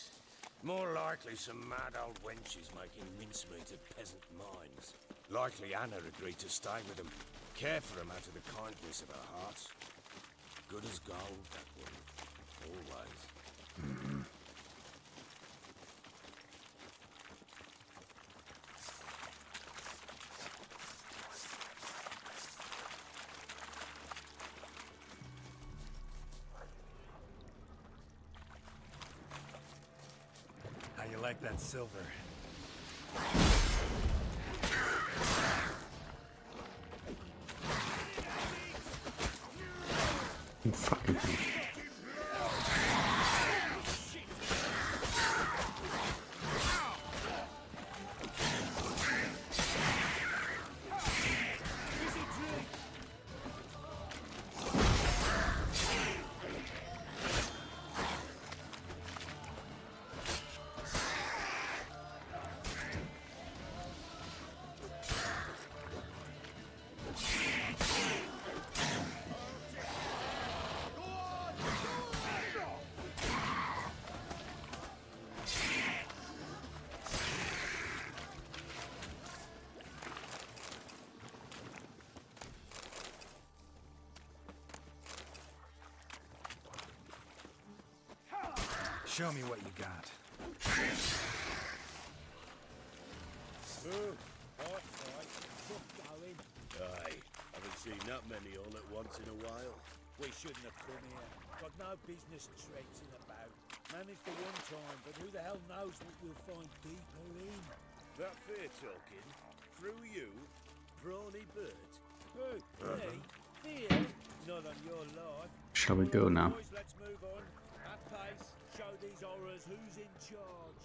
More likely some mad old wenches making mincemeat of peasant minds. Likely Anna agreed to stay with them, care for them out of the kindness of her heart. Good as gold, that woman. Always. Mm-hmm. How you like that silver? Fucking hell. Show me what you got. Aye, haven't seen that many all at once in a while. We shouldn't have come here. Got no business traipsing about. Managed the one time, but who the hell knows what we'll find deeper in? That fair talking? Through you? Brawny bird? Who? Me? Fear? Not on your life. Shall we go now? Boys, let's move on. At pace. Show these horrors who's in charge.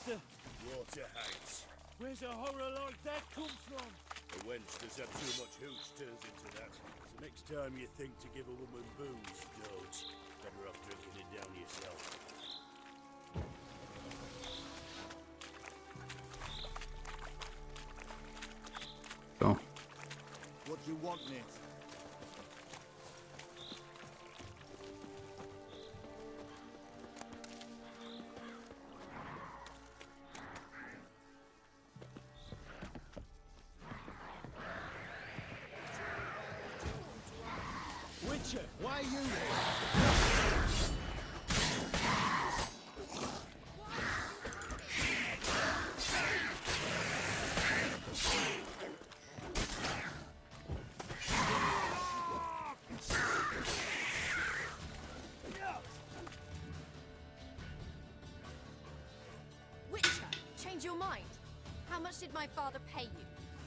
Water hates. Where's a horror like that come from? A wench does have too much hooch turns into that. So next time you think to give a woman booze, don't. Better off drinking it down yourself. Go. What do you want, Nate? Witcher, why are you here? Witcher, change your mind. How much did my father pay you?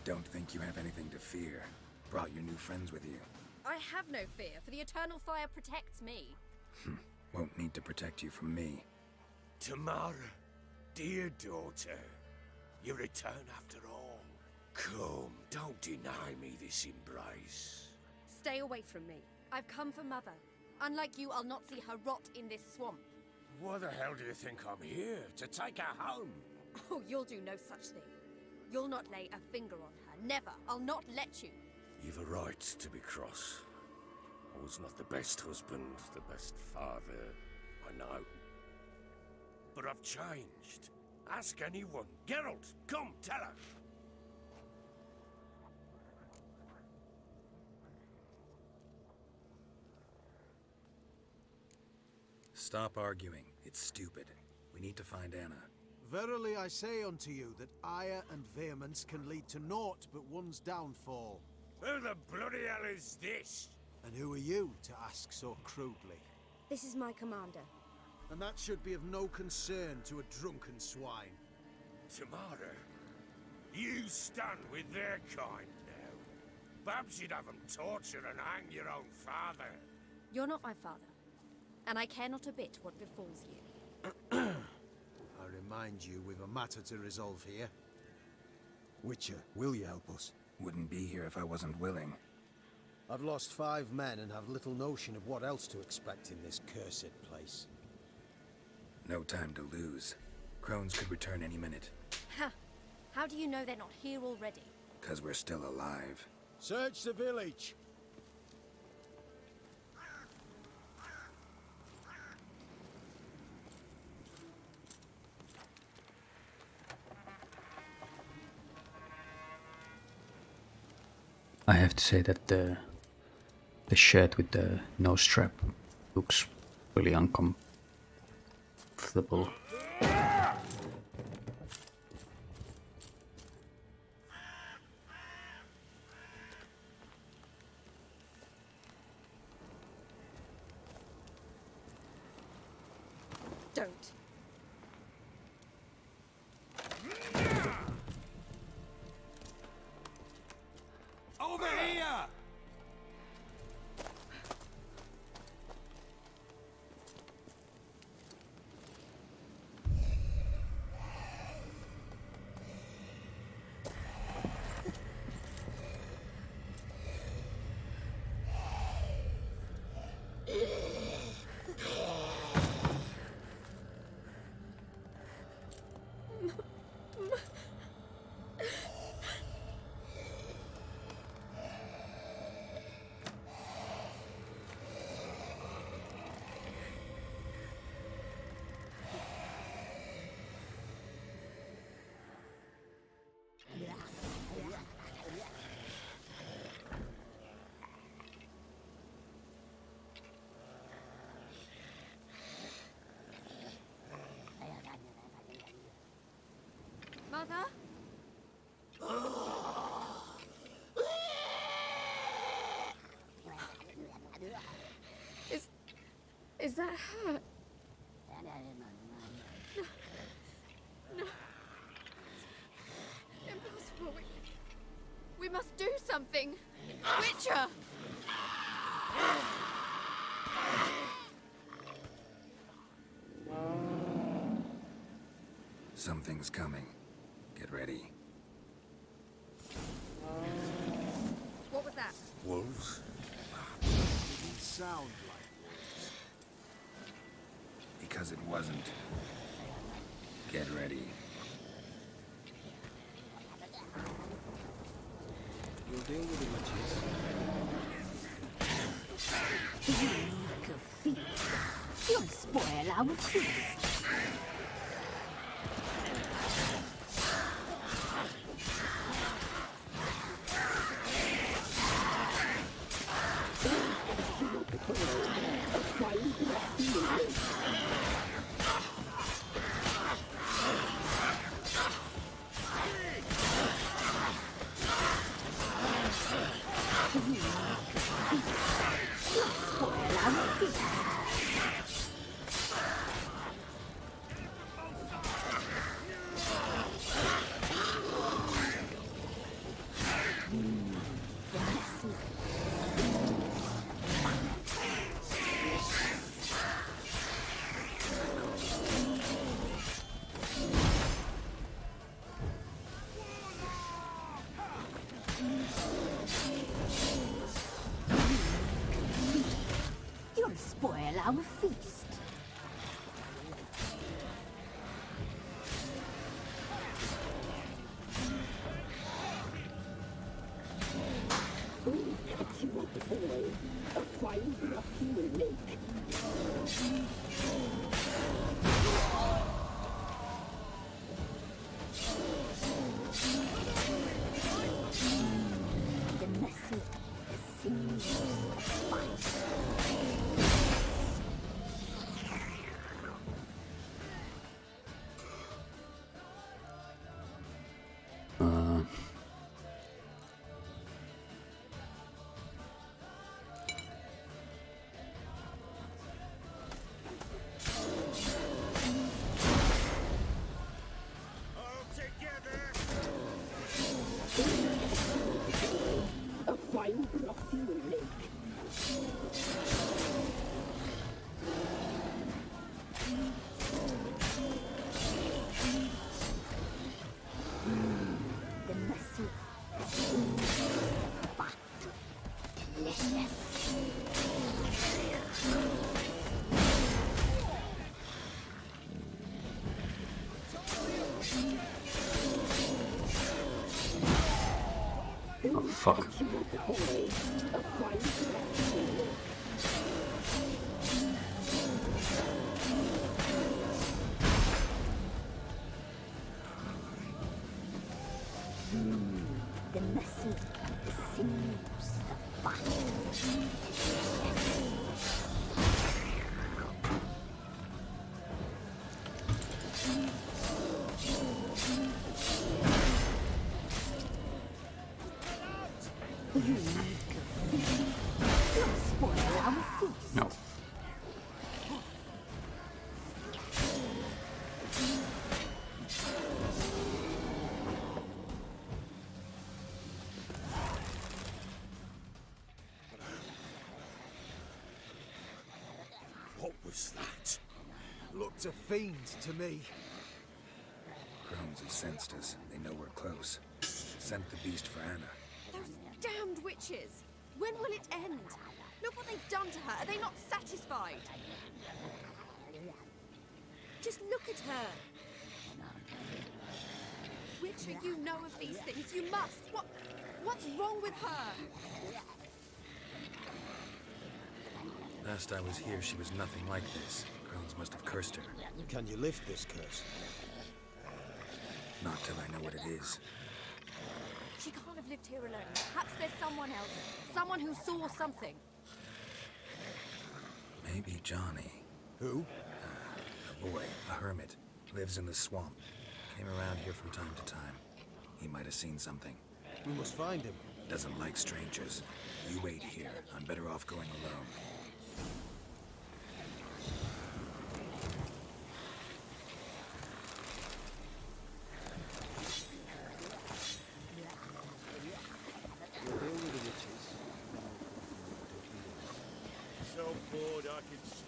Don't think you have anything to fear. Brought your new friends with you. I have no fear, for the eternal fire protects me. Won't need to protect you from me. Tamara, dear daughter, you return after all. Come, don't deny me this embrace. Stay away from me. I've come for Mother. Unlike you, I'll not see her rot in this swamp. Why the hell do you think I'm here? To take her home? Oh, you'll do no such thing. You'll not lay a finger on her. Never. I'll not let you. You've a right to be cross. I was not the best husband, the best father, I know. But I've changed. Ask anyone. Geralt, come, tell her. Stop arguing. It's stupid. We need to find Anna. Verily I say unto you that ire and vehemence can lead to naught but one's downfall. Who the bloody hell is this? And who are you to ask so crudely? This is my commander. And that should be of no concern to a drunken swine. Tamara, you stand with their kind now. Perhaps you'd have them torture and hang your own father. You're not my father. And I care not a bit what befalls you. I remind you, we've a matter to resolve here. Witcher, will you help us? Wouldn't be here if I wasn't willing. I've lost 5 men and have little notion of what else to expect in this cursed place. No time to lose. Crones could return any minute. Ha! How do you know they're not here already? 'Cause we're still alive. Search the village! I have to say that the shirt with the nose strap looks really uncomfortable. Don't. Over here! Mother? Is that her? No. No. Impossible. We must do something. Witcher! Something's coming. Get ready. What was that? Wolves? It didn't sound like wolves. Because it wasn't. Get ready. You'll deal with the witches. You make a feast. You'll spoil our feast. our feast. Cut you up, boy. A fine broth you will make. The messy, the sinews, the fight. A fine broth you will make. The messy, the sinews, the fat. Delicious. Oh fuck. The messy, the sinews, the fat. Spoil our feast. No. What was that? Looked a fiend to me. Crones have sensed us. They know we're close. Sent the beast for Anna. Those damned witches! When will it end? Look what they've done to her. Are they not satisfied? Just look at her. Witcher, you know of these things. You must. What's wrong with her? Last I was here, she was nothing like this. Crones must have cursed her. Can you lift this curse? Not till I know what it is. She can't have lived here alone. Perhaps there's someone else. Someone who saw something. Maybe Johnny. Who? A boy, a hermit. Lives in the swamp. Came around here from time to time. He might have seen something. We must find him. Doesn't like strangers. You wait here. I'm better off going alone. So bored I could spew.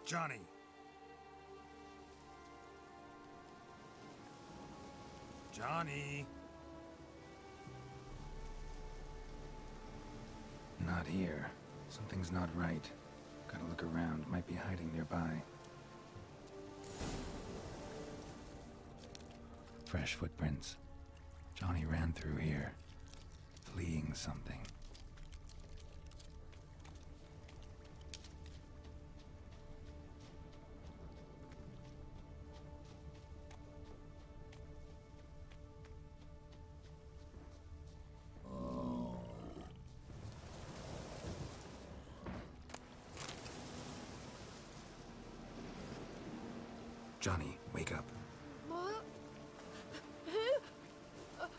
Johnny! Johnny! Not here. Something's not right. Gotta look around. Might be hiding nearby. Fresh footprints. Johnny ran through here, fleeing something. Johnny, wake up. What? Who?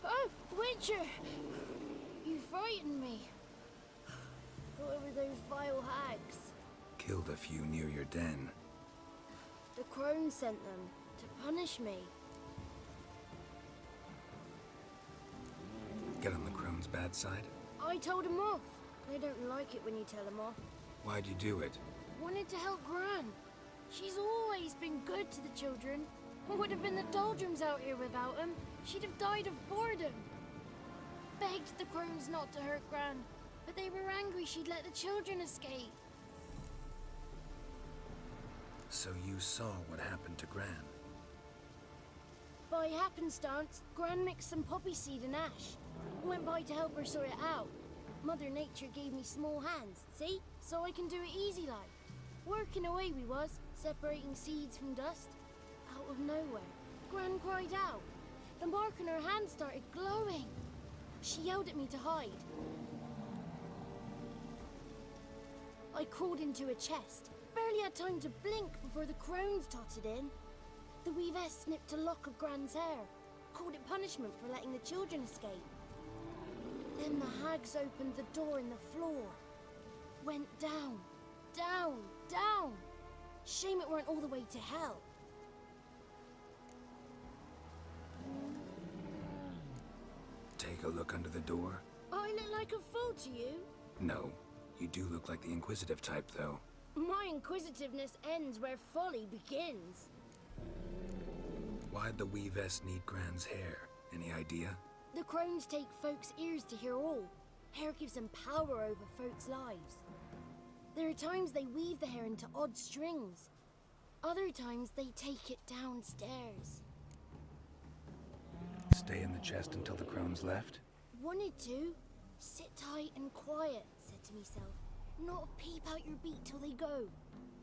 Oh, Witcher! You frightened me. Thought it were those vile hags. Killed a few near your den. The crone sent them to punish me. Get on the crone's bad side? I told them off. They don't like it when you tell them off. Why'd you do it? Wanted to help Gran. She's always been good to the children. What would have been the doldrums out here without him? She'd have died of boredom. Begged the crones not to hurt Gran, but they were angry she'd let the children escape. So you saw what happened to Gran? By happenstance, Gran mixed some poppy seed and ash. Went by to help her sort it out. Mother Nature gave me small hands, see? So I can do it easy like. Working away we was, separating seeds from dust. Out of nowhere, Gran cried out. The mark on her hand started glowing. She yelled at me to hide. I crawled into a chest. Barely had time to blink before the crones totted in. The weavess snipped a lock of Gran's hair. Called it punishment for letting the children escape. Then the hags opened the door in the floor. Went down, down, down. Shame it weren't all the way to hell. Take a look under the door? I look like a fool to you? No. You do look like the inquisitive type, though. My inquisitiveness ends where folly begins. Why'd the weavess need Gran's hair? Any idea? The crones take folks' ears to hear all. Hair gives them power over folks' lives. There are times they weave the hair into odd strings. Other times they take it downstairs. Stay in the chest until the crones left? Wanted to. Sit tight and quiet, said to myself. Not peep out your beat till they go.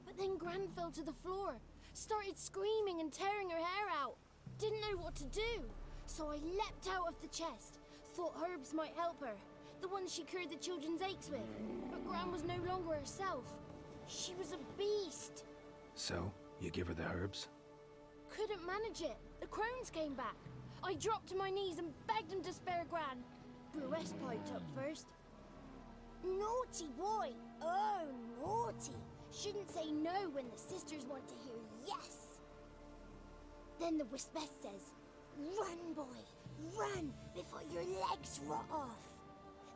But then Gran fell to the floor. Started screaming and tearing her hair out. Didn't know what to do. So I leapt out of the chest. Thought herbs might help her. The ones she cured the children's aches with. But Gran was no longer herself. She was a beast. So, you give her the herbs? Couldn't manage it. The crones came back. I dropped to my knees and begged him to spare Gran. Bruce piped up first. Naughty boy! Oh, naughty! Shouldn't say no when the sisters want to hear yes. Then the Wispess says, run, boy, run, before your legs rot off.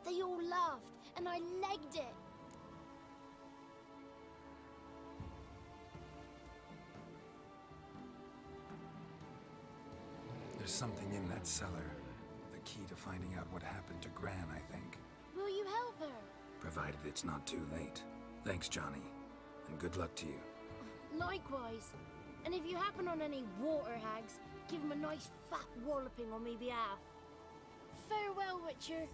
They all laughed, and I legged it. There's something in that cellar. The key to finding out what happened to Gran, I think. Will you help her? Provided it's not too late. Thanks, Johnny. And good luck to you. Likewise. And if you happen on any water hags, give them a nice fat walloping on me behalf. Farewell, Witcher.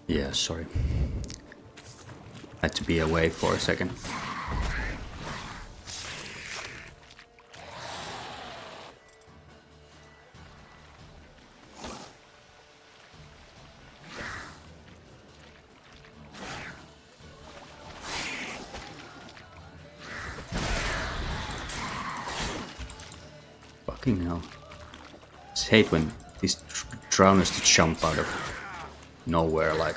Yeah, sorry. Had to be away for a second. Fucking hell. I just hate when these drowners just jump out of nowhere like.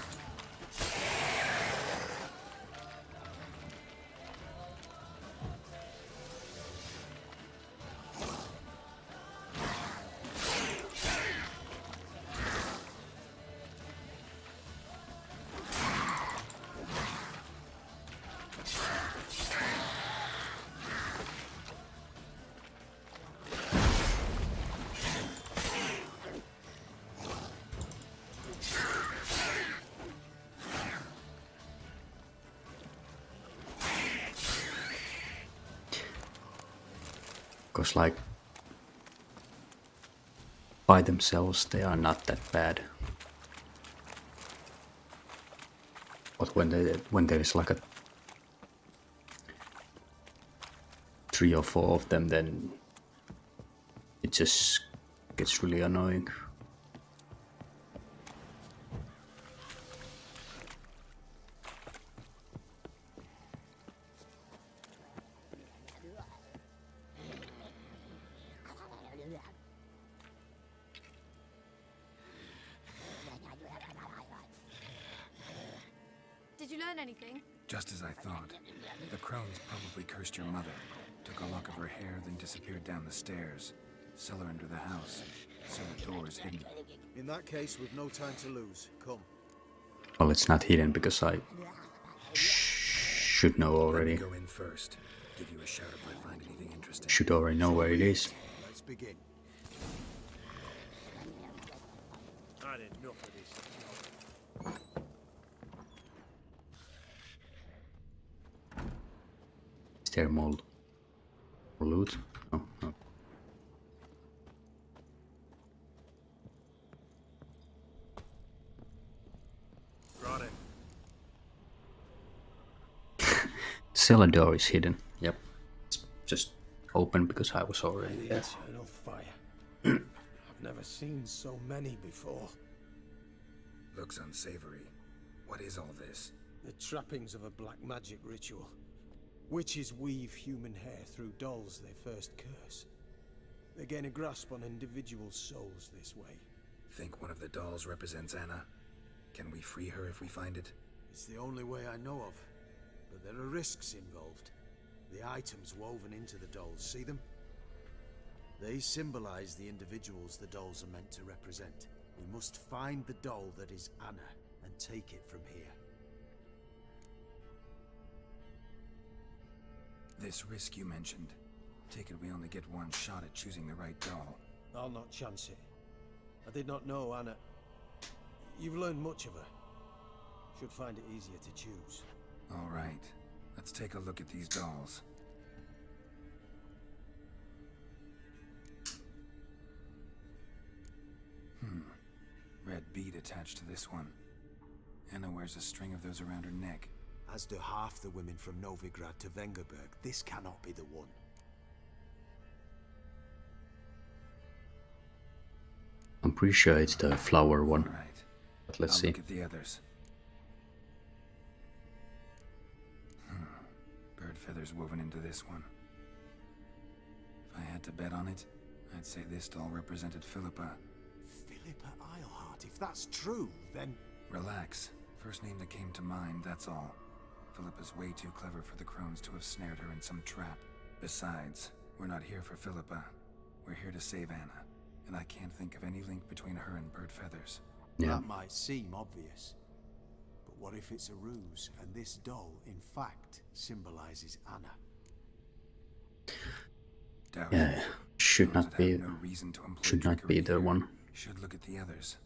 Because like by themselves they are not that bad, but when there's like a 3 or 4 of them, then it just gets really annoying. Did you learn anything? Just as I thought. The crones probably cursed your mother, took a lock of her hair, then disappeared down the stairs. Cellar under the house, so the door is hidden. In that case, we've no time to lose. Come. Well, it's not hidden because I should know already. Let me go in first. Give you a shout if I find anything interesting. Should already know where it is. Let's begin. Had enough of this. Is there more loot? Oh, no. Got it. Cellar door is hidden. Yep. It's just open because I was already The there. eternal fire. I've never seen so many before. Looks unsavory. What is all this? The trappings of a black magic ritual. Witches weave human hair through dolls they first curse. They gain a grasp on individual souls this way. Think one of the dolls represents Anna? Can we free her if we find it? It's the only way I know of. But there are risks involved. The items woven into the dolls, see them? They symbolize the individuals the dolls are meant to represent. We must find the doll that is Anna and take it from here. This risk you mentioned. Take it we only get one shot at choosing the right doll. I'll not chance it. I did not know Anna. You've learned much of her. Should find it easier to choose. All right. Let's take a look at these dolls. Red bead attached to this one. Anna wears a string of those around her neck. As do half the women from Novigrad to Vengerberg. This cannot be the one. I'm pretty sure it's the flower one. All right. But let's I'll see. Look at the others. Bird feathers woven into this one. If I had to bet on it, I'd say this doll represented Philippa. Philippa Eilhart, if that's true, then... Relax. First name that came to mind, that's all. Philippa's way too clever for the crones to have snared her in some trap. Besides, we're not here for Philippa. We're here to save Anna. And I can't think of any link between her and Bird Feathers. Yeah. That might seem obvious. But what if it's a ruse, and this doll, in fact, symbolizes Anna? Doubt Yeah, it. should Those not that be. have no reason to employ Should not be trickery the here one. Should look at the others.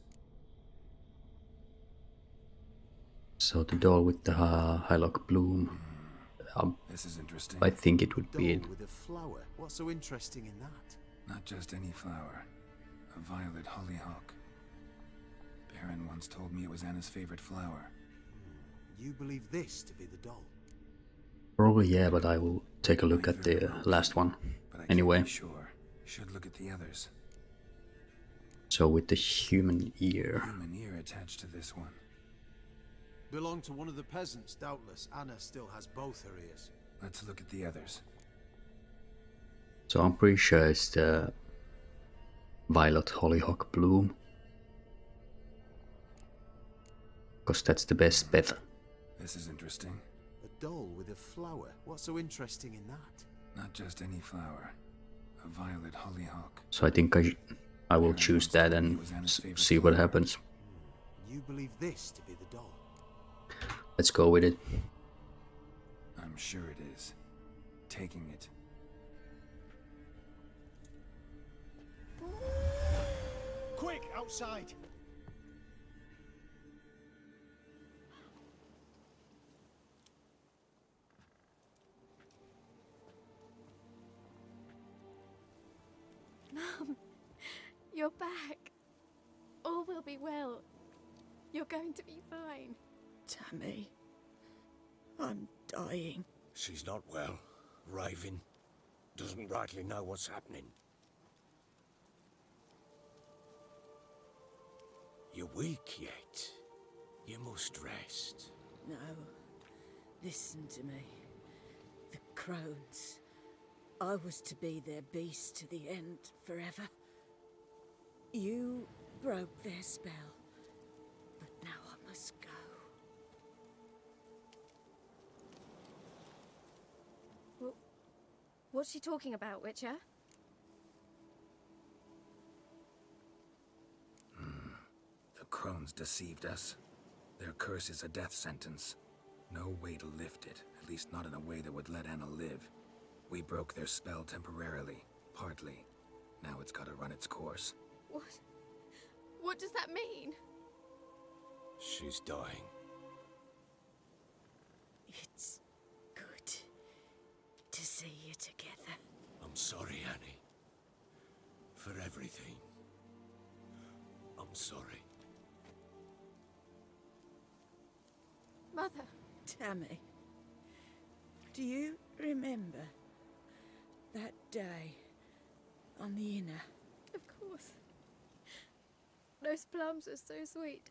So the doll with the HILLOCK bloom. This is interesting. I think it would be it. Doll with a flower. What's so interesting in that? Not just any flower. A violet hollyhock. Karen once told me it was Anna's favorite flower. You believe this to be the doll? Probably yeah, but I will take a look at the last one anyway. Can't be sure. Should look at the others. So with the human ear. Human ear attached to this one. Belonged to one of the peasants, doubtless. Anna still has both her ears. Let's look at the others. So I'm pretty sure it's the violet hollyhock bloom. Because that's the best bet. This is interesting. A doll with a flower. What's so interesting in that? Not just any flower. A violet hollyhock. So I think I will choose that and see what happens. You believe this to be the doll? Let's go with it. I'm sure it is. Taking it. Quick, outside! Mum, you're back. All will be well. You're going to be fine. Tammy, I'm dying. She's not well. Raving. Doesn't rightly know what's happening. You're weak yet. You must rest. No. Listen to me. The crones. I was to be their beast to the end, forever. You broke their spell. But now I must go. What's she talking about, Witcher? The crones deceived us. Their curse is a death sentence. No way to lift it, at least not in a way that would let Anna live. We broke their spell temporarily, partly. Now it's gotta run its course. What? What does that mean? She's dying. It's good to see you together. I'm sorry, Annie. For everything. I'm sorry. Mother. Tammy, do you remember that day on the Inner? Of course. Those plums are so sweet.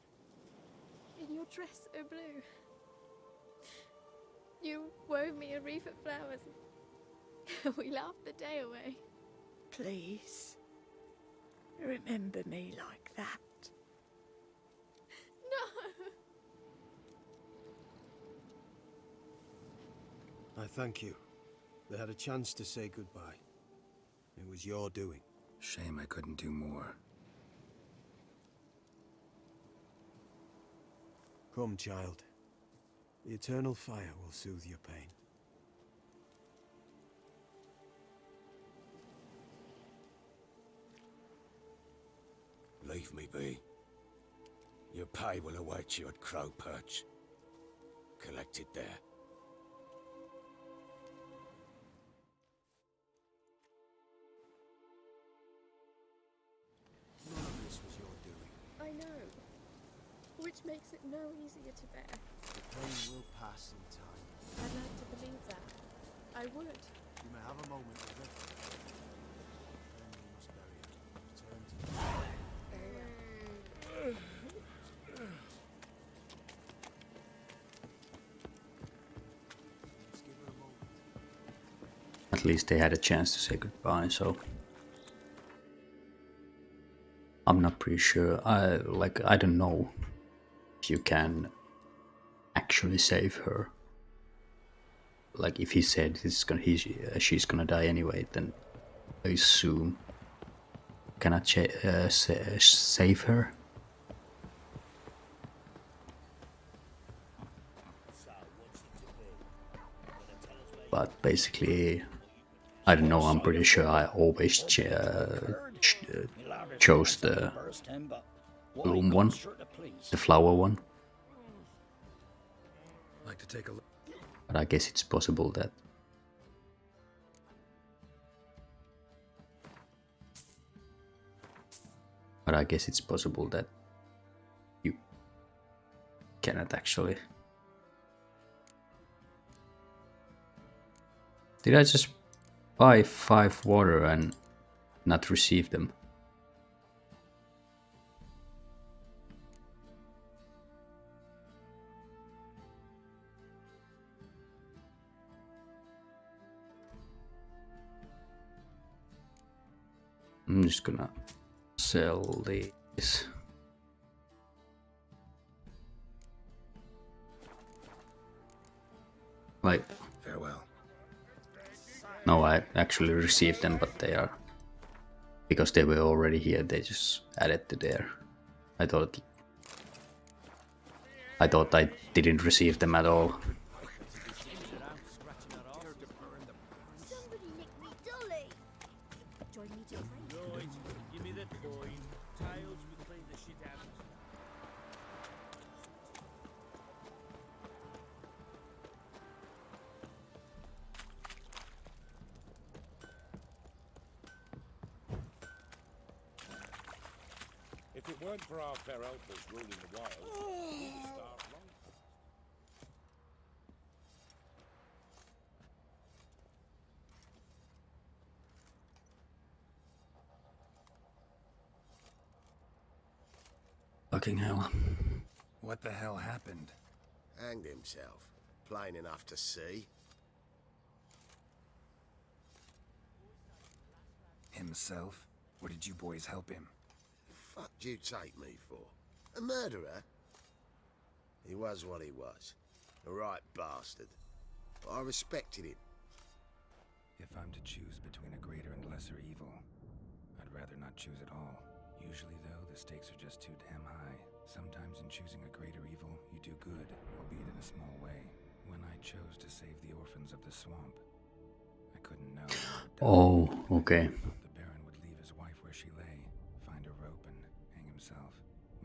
In your dress so blue. You wove me a wreath of flowers. We laughed the day away. Please, remember me like that. No! I thank you. They had a chance to say goodbye. It was your doing. Shame I couldn't do more. Come, child. The eternal fire will soothe your pain. Leave me be. Your pay will await you at Crow Perch. Collect it there. None of this was your doing. I know. Which makes it no easier to bear. The pain will pass in time. I'd like to believe that. I would. You may have a moment of it. Then you must bury it. Return to the... Very well. Just give her a moment. At least they had a chance to say goodbye, so I'm not pretty sure. I don't know if you can actually save her. Like if he said she's gonna die anyway, then I assume cannot save her. But basically, I don't know. I'm pretty sure I always chose the bloom one, the flower one. Like to take a look. But I guess it's possible that cannot actually. Did I just buy 5 water and not receive them? I'm just gonna sell these. Like, farewell. No, I actually received them, but they are, because they were already here, they just added to there. I thought I didn't receive them at all. Somebody nicked me dolly. Join me to trade. Right, give me the coin. Tails will clean the shit out of us. If it weren't for our fair helpers ruling the wilds, we'd have starved long. Fucking hell. What the hell happened? Hanged himself. Plain enough to see. Himself? Or did you boys help him? Fuck do you take me for? A murderer? He was what he was. A right bastard. But I respected him. If I'm to choose between a greater and lesser evil, I'd rather not choose at all. Usually, though, the stakes are just too damn high. Sometimes in choosing a greater evil, you do good, albeit in a small way. When I chose to save the orphans of the swamp, I couldn't know. Oh, okay. The Baron would leave his wife where she lay, find a rope and hang himself.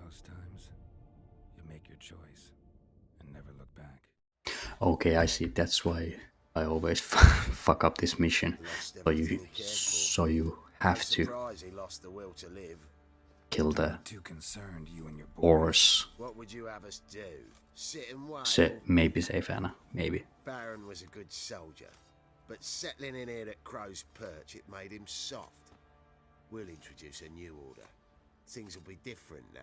Most times, you make your choice and never look back. Okay, I see. That's why I always fuck up this mission. So you have to He lost the will to live. kill the Too concerned, you and your horse. What would you have us do? Sit and wait? Maybe save Anna. Maybe. Baron was a good soldier, but settling in here at Crow's Perch, it made him soft. We'll introduce a new order. Things will be different now.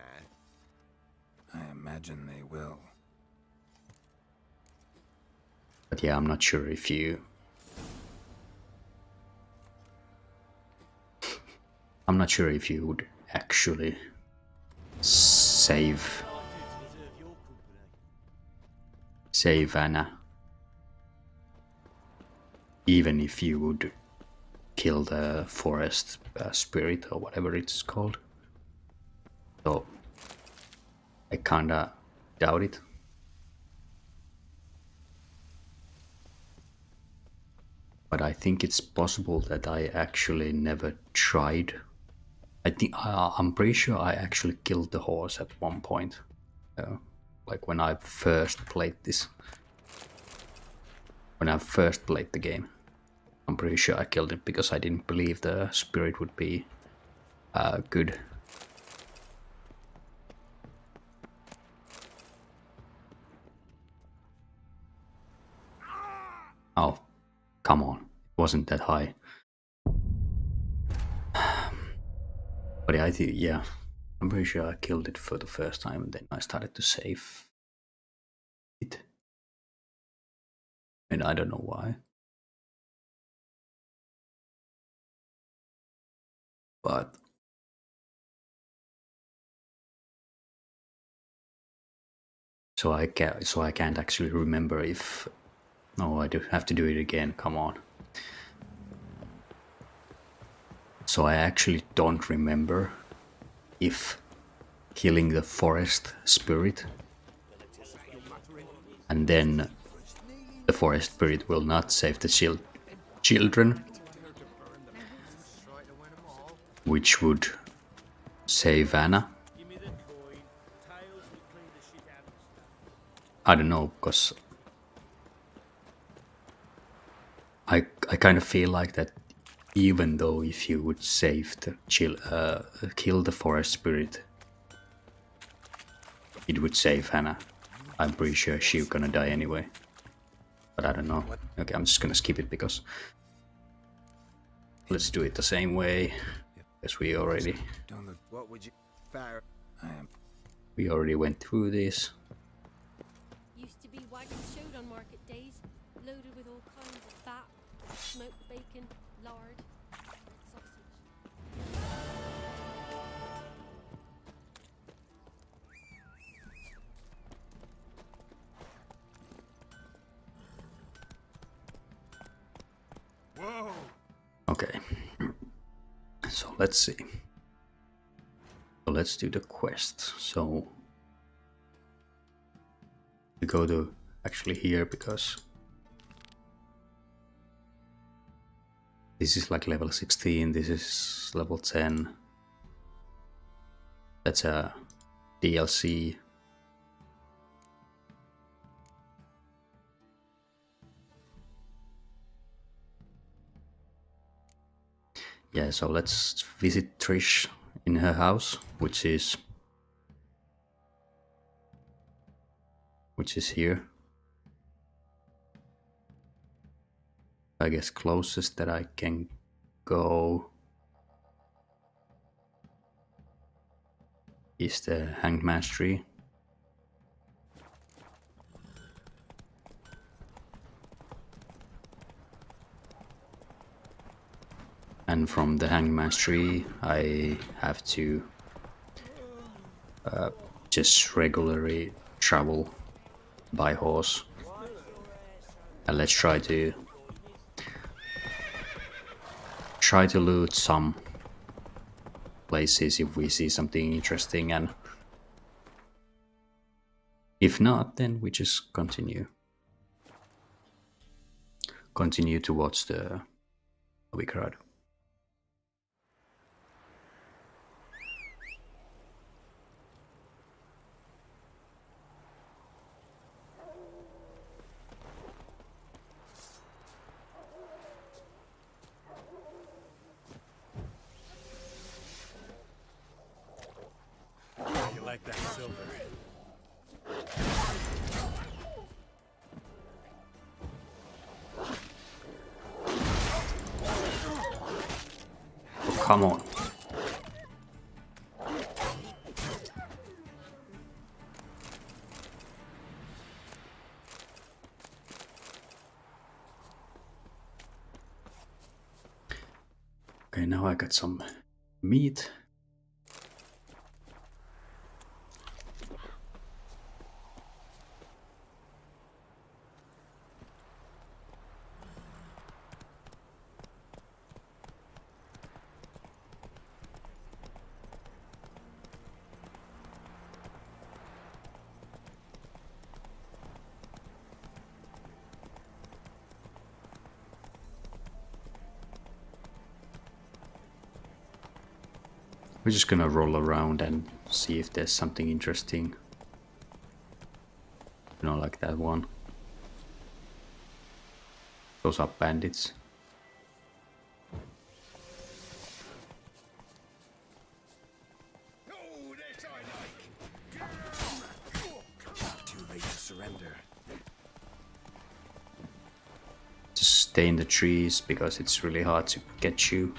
I imagine they will. But yeah, I'm not sure if you... I'm not sure if you would actually save Anna, even if you would kill the forest spirit or whatever it's called. So I kinda doubt it. But I think it's possible that I actually never tried. I'm pretty sure I actually killed the horse at one point. Like when I first played this. When I first played the game. I'm pretty sure I killed it because I didn't believe the spirit would be good. Oh, come on. It wasn't that high. But I think, yeah, I'm pretty sure I killed it for the first time and then I started to save it. And I don't know why. But so I can't actually remember if... No, I do have to do it again, come on. So I actually don't remember if killing the forest spirit and then the forest spirit will not save the children, which would save Anna. I don't know, because I kind of feel like that even though if you would save the kill the forest spirit, it would save Hannah. I'm pretty sure she's gonna die anyway. But I don't know. Okay, I'm just gonna skip it because... Let's do it the same way. Because we already... What would you... Barry? We already went through this. Used to be wagons showed on market days, loaded with all kinds of fat, smoked bacon, lard, sausage. Whoa! Okay. So let's see. So let's do the quest. So we go to actually here because this is like level 16, this is level 10. That's a DLC. Yeah, so let's visit Trish in her house, which is here. I guess closest that I can go is the Hanged Man's Tree. And from the Hanged Man's Tree I have to just regularly travel by horse. And let's try to loot some places if we see something interesting, and if not, then we just continue towards the Vicarad. You like that silver? Oh, come on. Okay, now I got some meat. We're just gonna roll around and see if there's something interesting. You know, like that one. Those are bandits. Too late to surrender. Just stay in the trees because it's really hard to get you.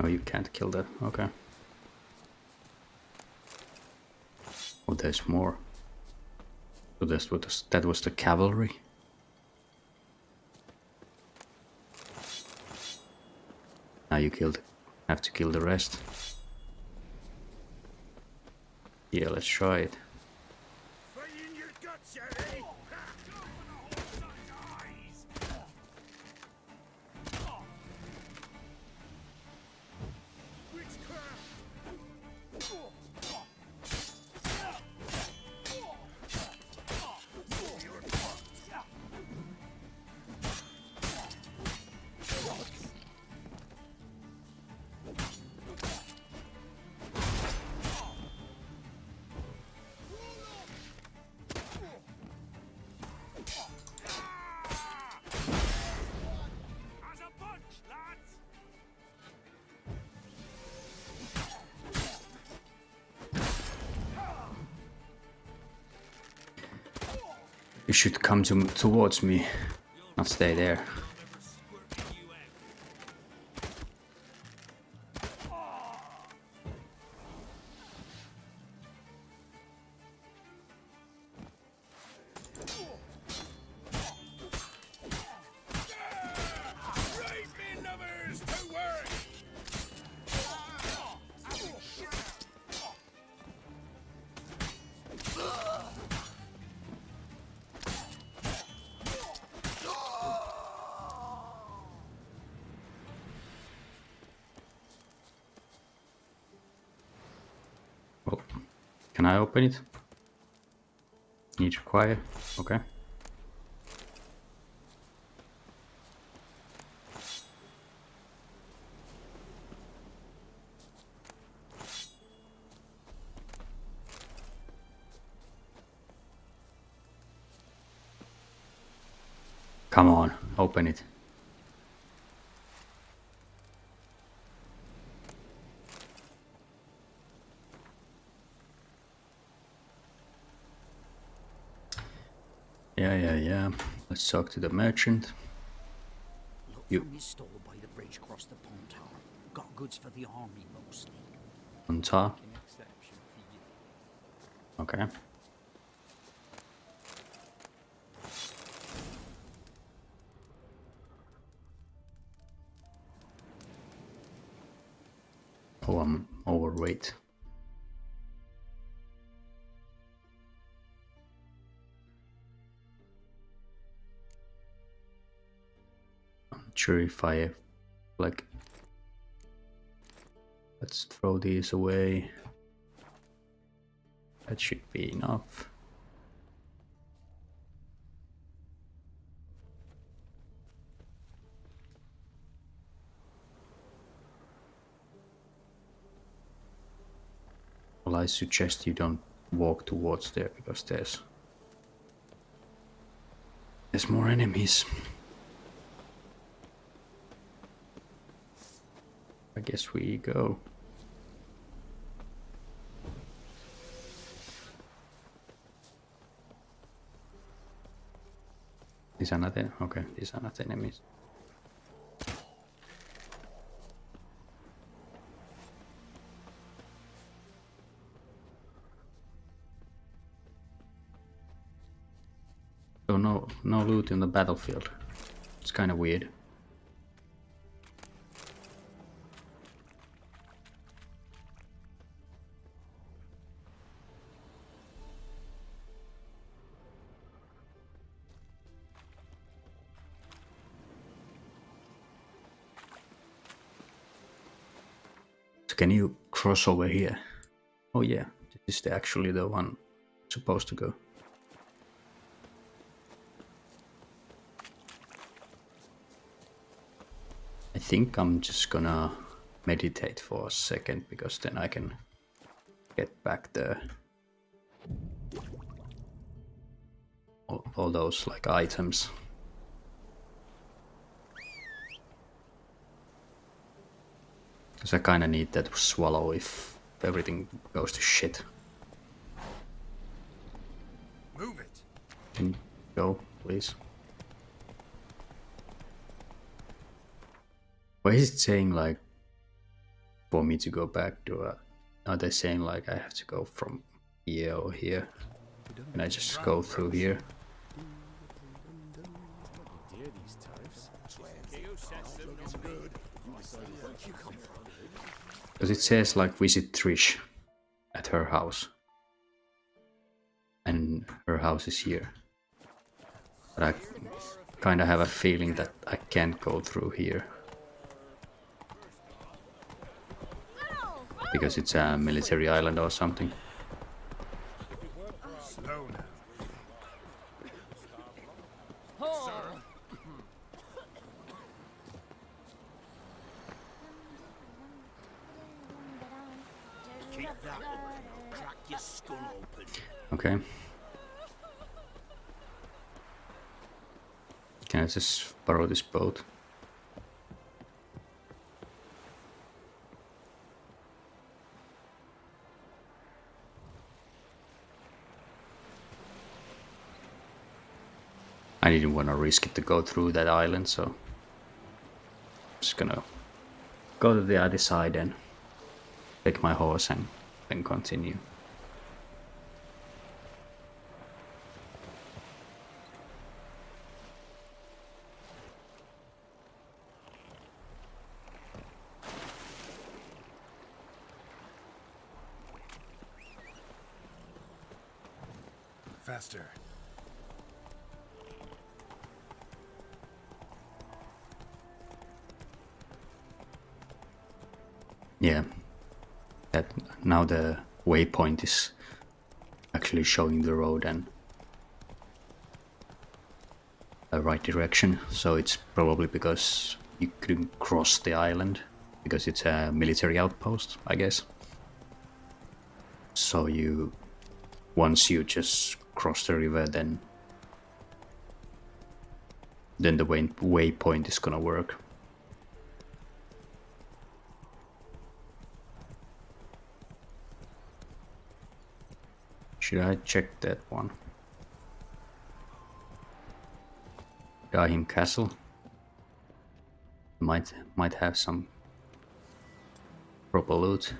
Oh, you can't kill that. Okay. Oh, there's more. So that was the cavalry. Now you have to kill the rest. Yeah, let's try it. Fighting your guts out, eh? You should come towards me, not stay there. Well, can I open it? Need to require. Okay. Come on, open it. Yeah. Let's talk to the merchant. Look from his stall by the bridge across the Pontar. Got goods for the army mostly. Pontar. Okay. Oh, I'm overweight. I'm not sure if I like. Let's throw these away. That should be enough. Well, I suggest you don't walk towards there because there's more enemies. I guess we go. These are not okay, these are not enemies. So no loot in the battlefield. It's kind of weird. So can you cross over here? Oh yeah, this is actually the one supposed to go. I think I'm just gonna meditate for a second because then I can get back all those like items. Because I kind of need that swallow if everything goes to shit. Move it. Can you go, please? Why is it saying like for me to go back to are they saying like I have to go from here or here? Can I just go through here? Because it says like visit Trish at her house. And her house is here. But I kind of have a feeling that I can't go through here. Because it's a military island or something. Slow now. Keep that away. Crack your skull open. Okay. Can I just borrow this boat? I didn't want to risk it to go through that island, so I'm just gonna go to the other side and take my horse and then continue. Faster. Yeah, that now the waypoint is actually showing the road and the right direction, so it's probably because you couldn't cross the island because it's a military outpost, I guess. So once you just cross the river, then the waypoint is gonna work. Should I check that one? Dahim Castle might have some proper loot.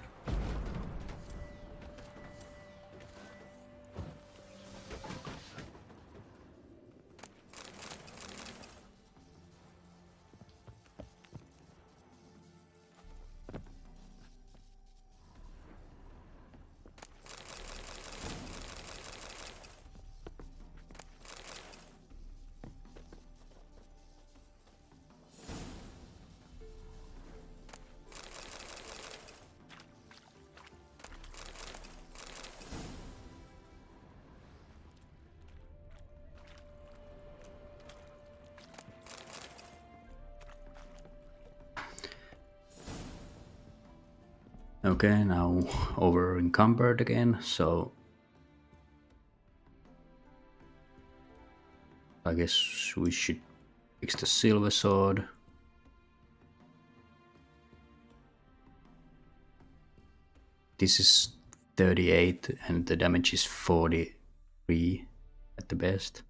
Okay, now over encumbered again, so I guess we should fix the silver sword. This is 38 and the damage is 43 at the best.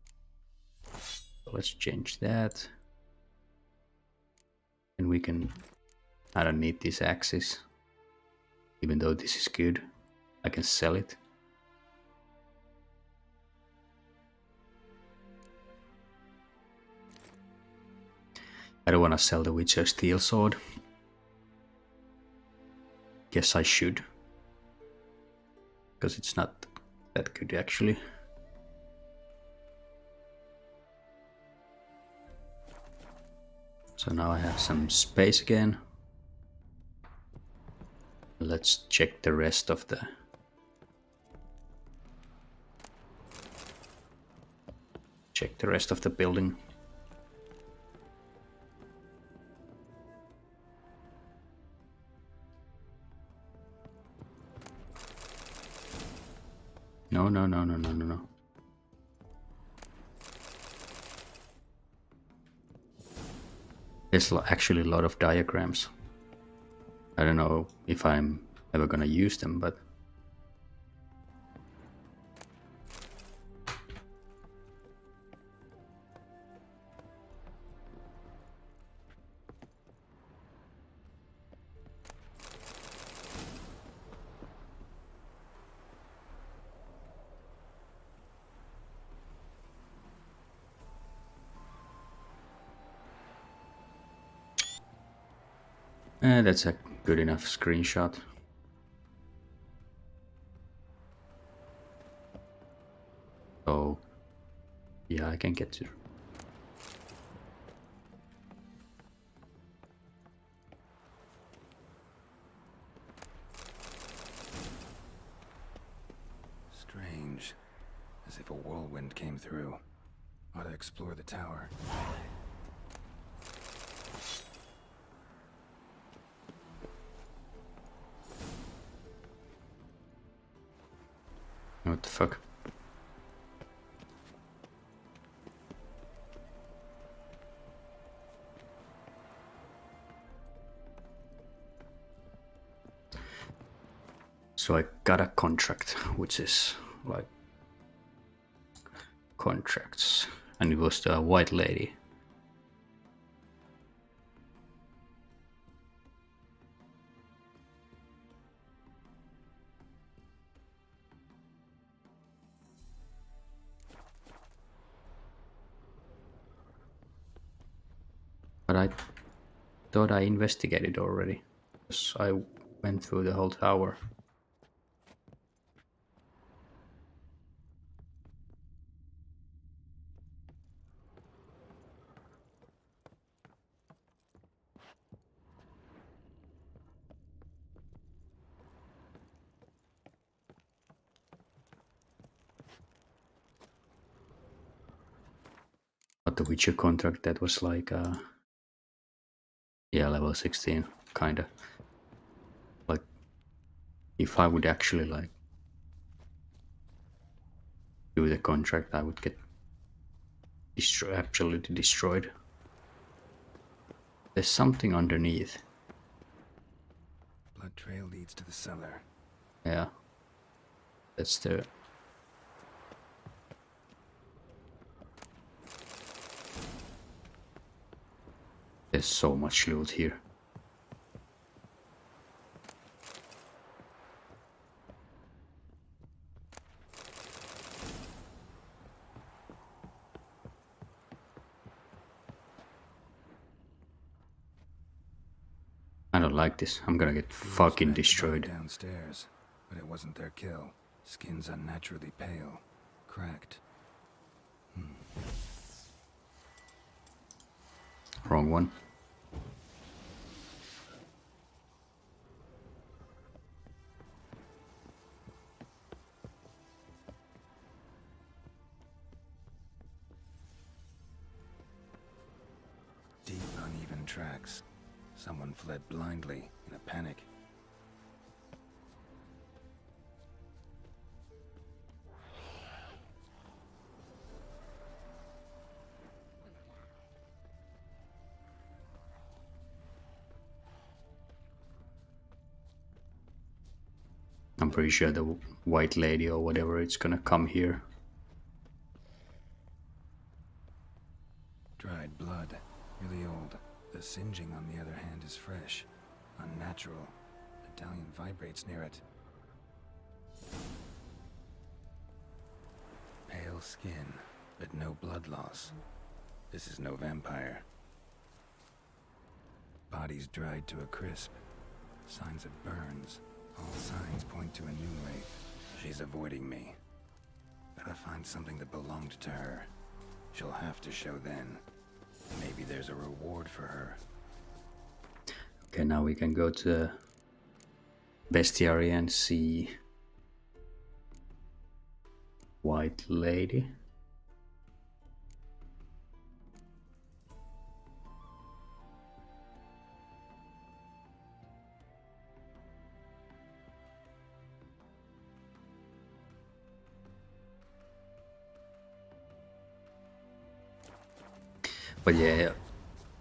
So let's change that. And we can... I don't need this axis. Even though this is good, I can sell it. I don't want to sell the Witcher Steel Sword. Guess I should. Because it's not that good actually. So now I have some space again. Let's check the rest of the... Check the rest of the building. No. There's actually a lot of diagrams. I don't know if I'm ever gonna use them, but... That's a good enough screenshot. So, yeah, I can get to. Strange. As if a whirlwind came through. Ought to explore the tower. What the fuck? So I got a contract, which is like contracts, and it was the white lady. But I thought I investigated already, because I went through the whole tower. But the Witcher contract, that was like, yeah, level 16, kinda. Like, if I would actually like do the contract, I would get absolutely destroyed. There's something underneath. Blood trail leads to the cellar. Yeah. That's the... There's so much loot here. I don't like this. I'm gonna get fucking destroyed. Downstairs, but it wasn't their kill. Skin's unnaturally pale, cracked. Wrong one. Deep, uneven tracks. Someone fled blindly in a panic. I'm pretty sure the white lady or whatever it's gonna come here. Dried blood, really old. The singeing, on the other hand, is fresh, unnatural. Medallion vibrates near it. Pale skin, but no blood loss. This is no vampire. Body's dried to a crisp. Signs of burns. All signs point to a new wraith. She's avoiding me. Gotta find something that belonged to her. She'll have to show then. Maybe there's a reward for her. Okay, now we can go to the bestiary and see white lady. But yeah,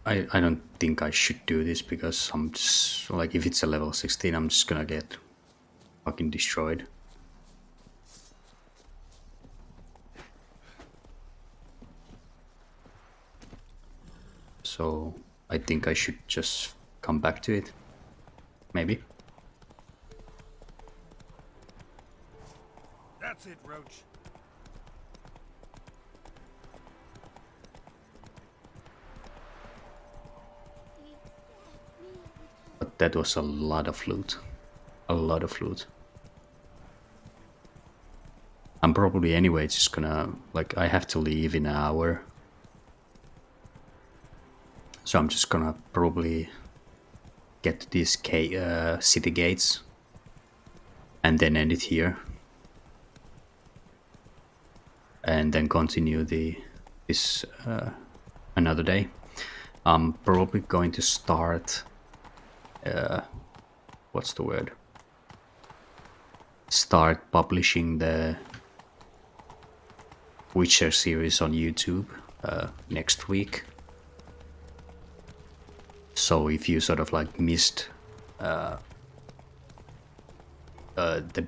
I don't think I should do this because I'm just like, if it's a level 16, I'm just gonna get fucking destroyed. So I think I should just come back to it. Maybe. That's it, Roach. that was a lot of loot. A lot of loot. I'm probably anyway just gonna, like, I have to leave in an hour. So I'm just gonna probably get to these city gates and then end it here. And then continue this another day. I'm probably going to start, what's the word? Start publishing the Witcher series on YouTube next week. So if you sort of like missed the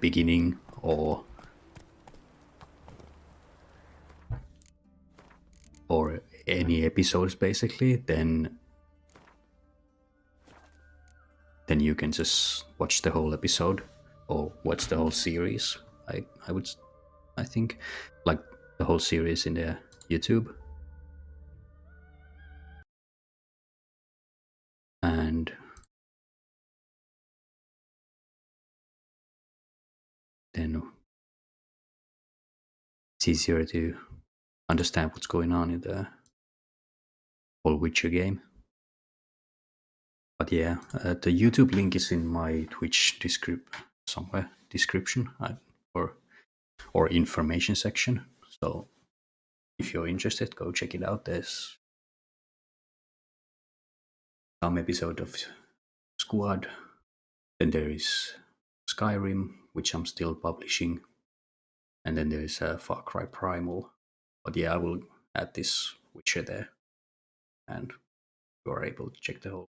beginning or any episodes basically, then you can just watch the whole episode or watch the whole series. I think like the whole series in the YouTube. And then it's easier to understand what's going on in the whole Witcher game. But yeah, the YouTube link is in my Twitch description or information section. So if you're interested, go check it out. There's some episode of Squad. Then there is Skyrim, which I'm still publishing. And then there is Far Cry Primal. But yeah, I will add this Witcher there. And you are able to check the whole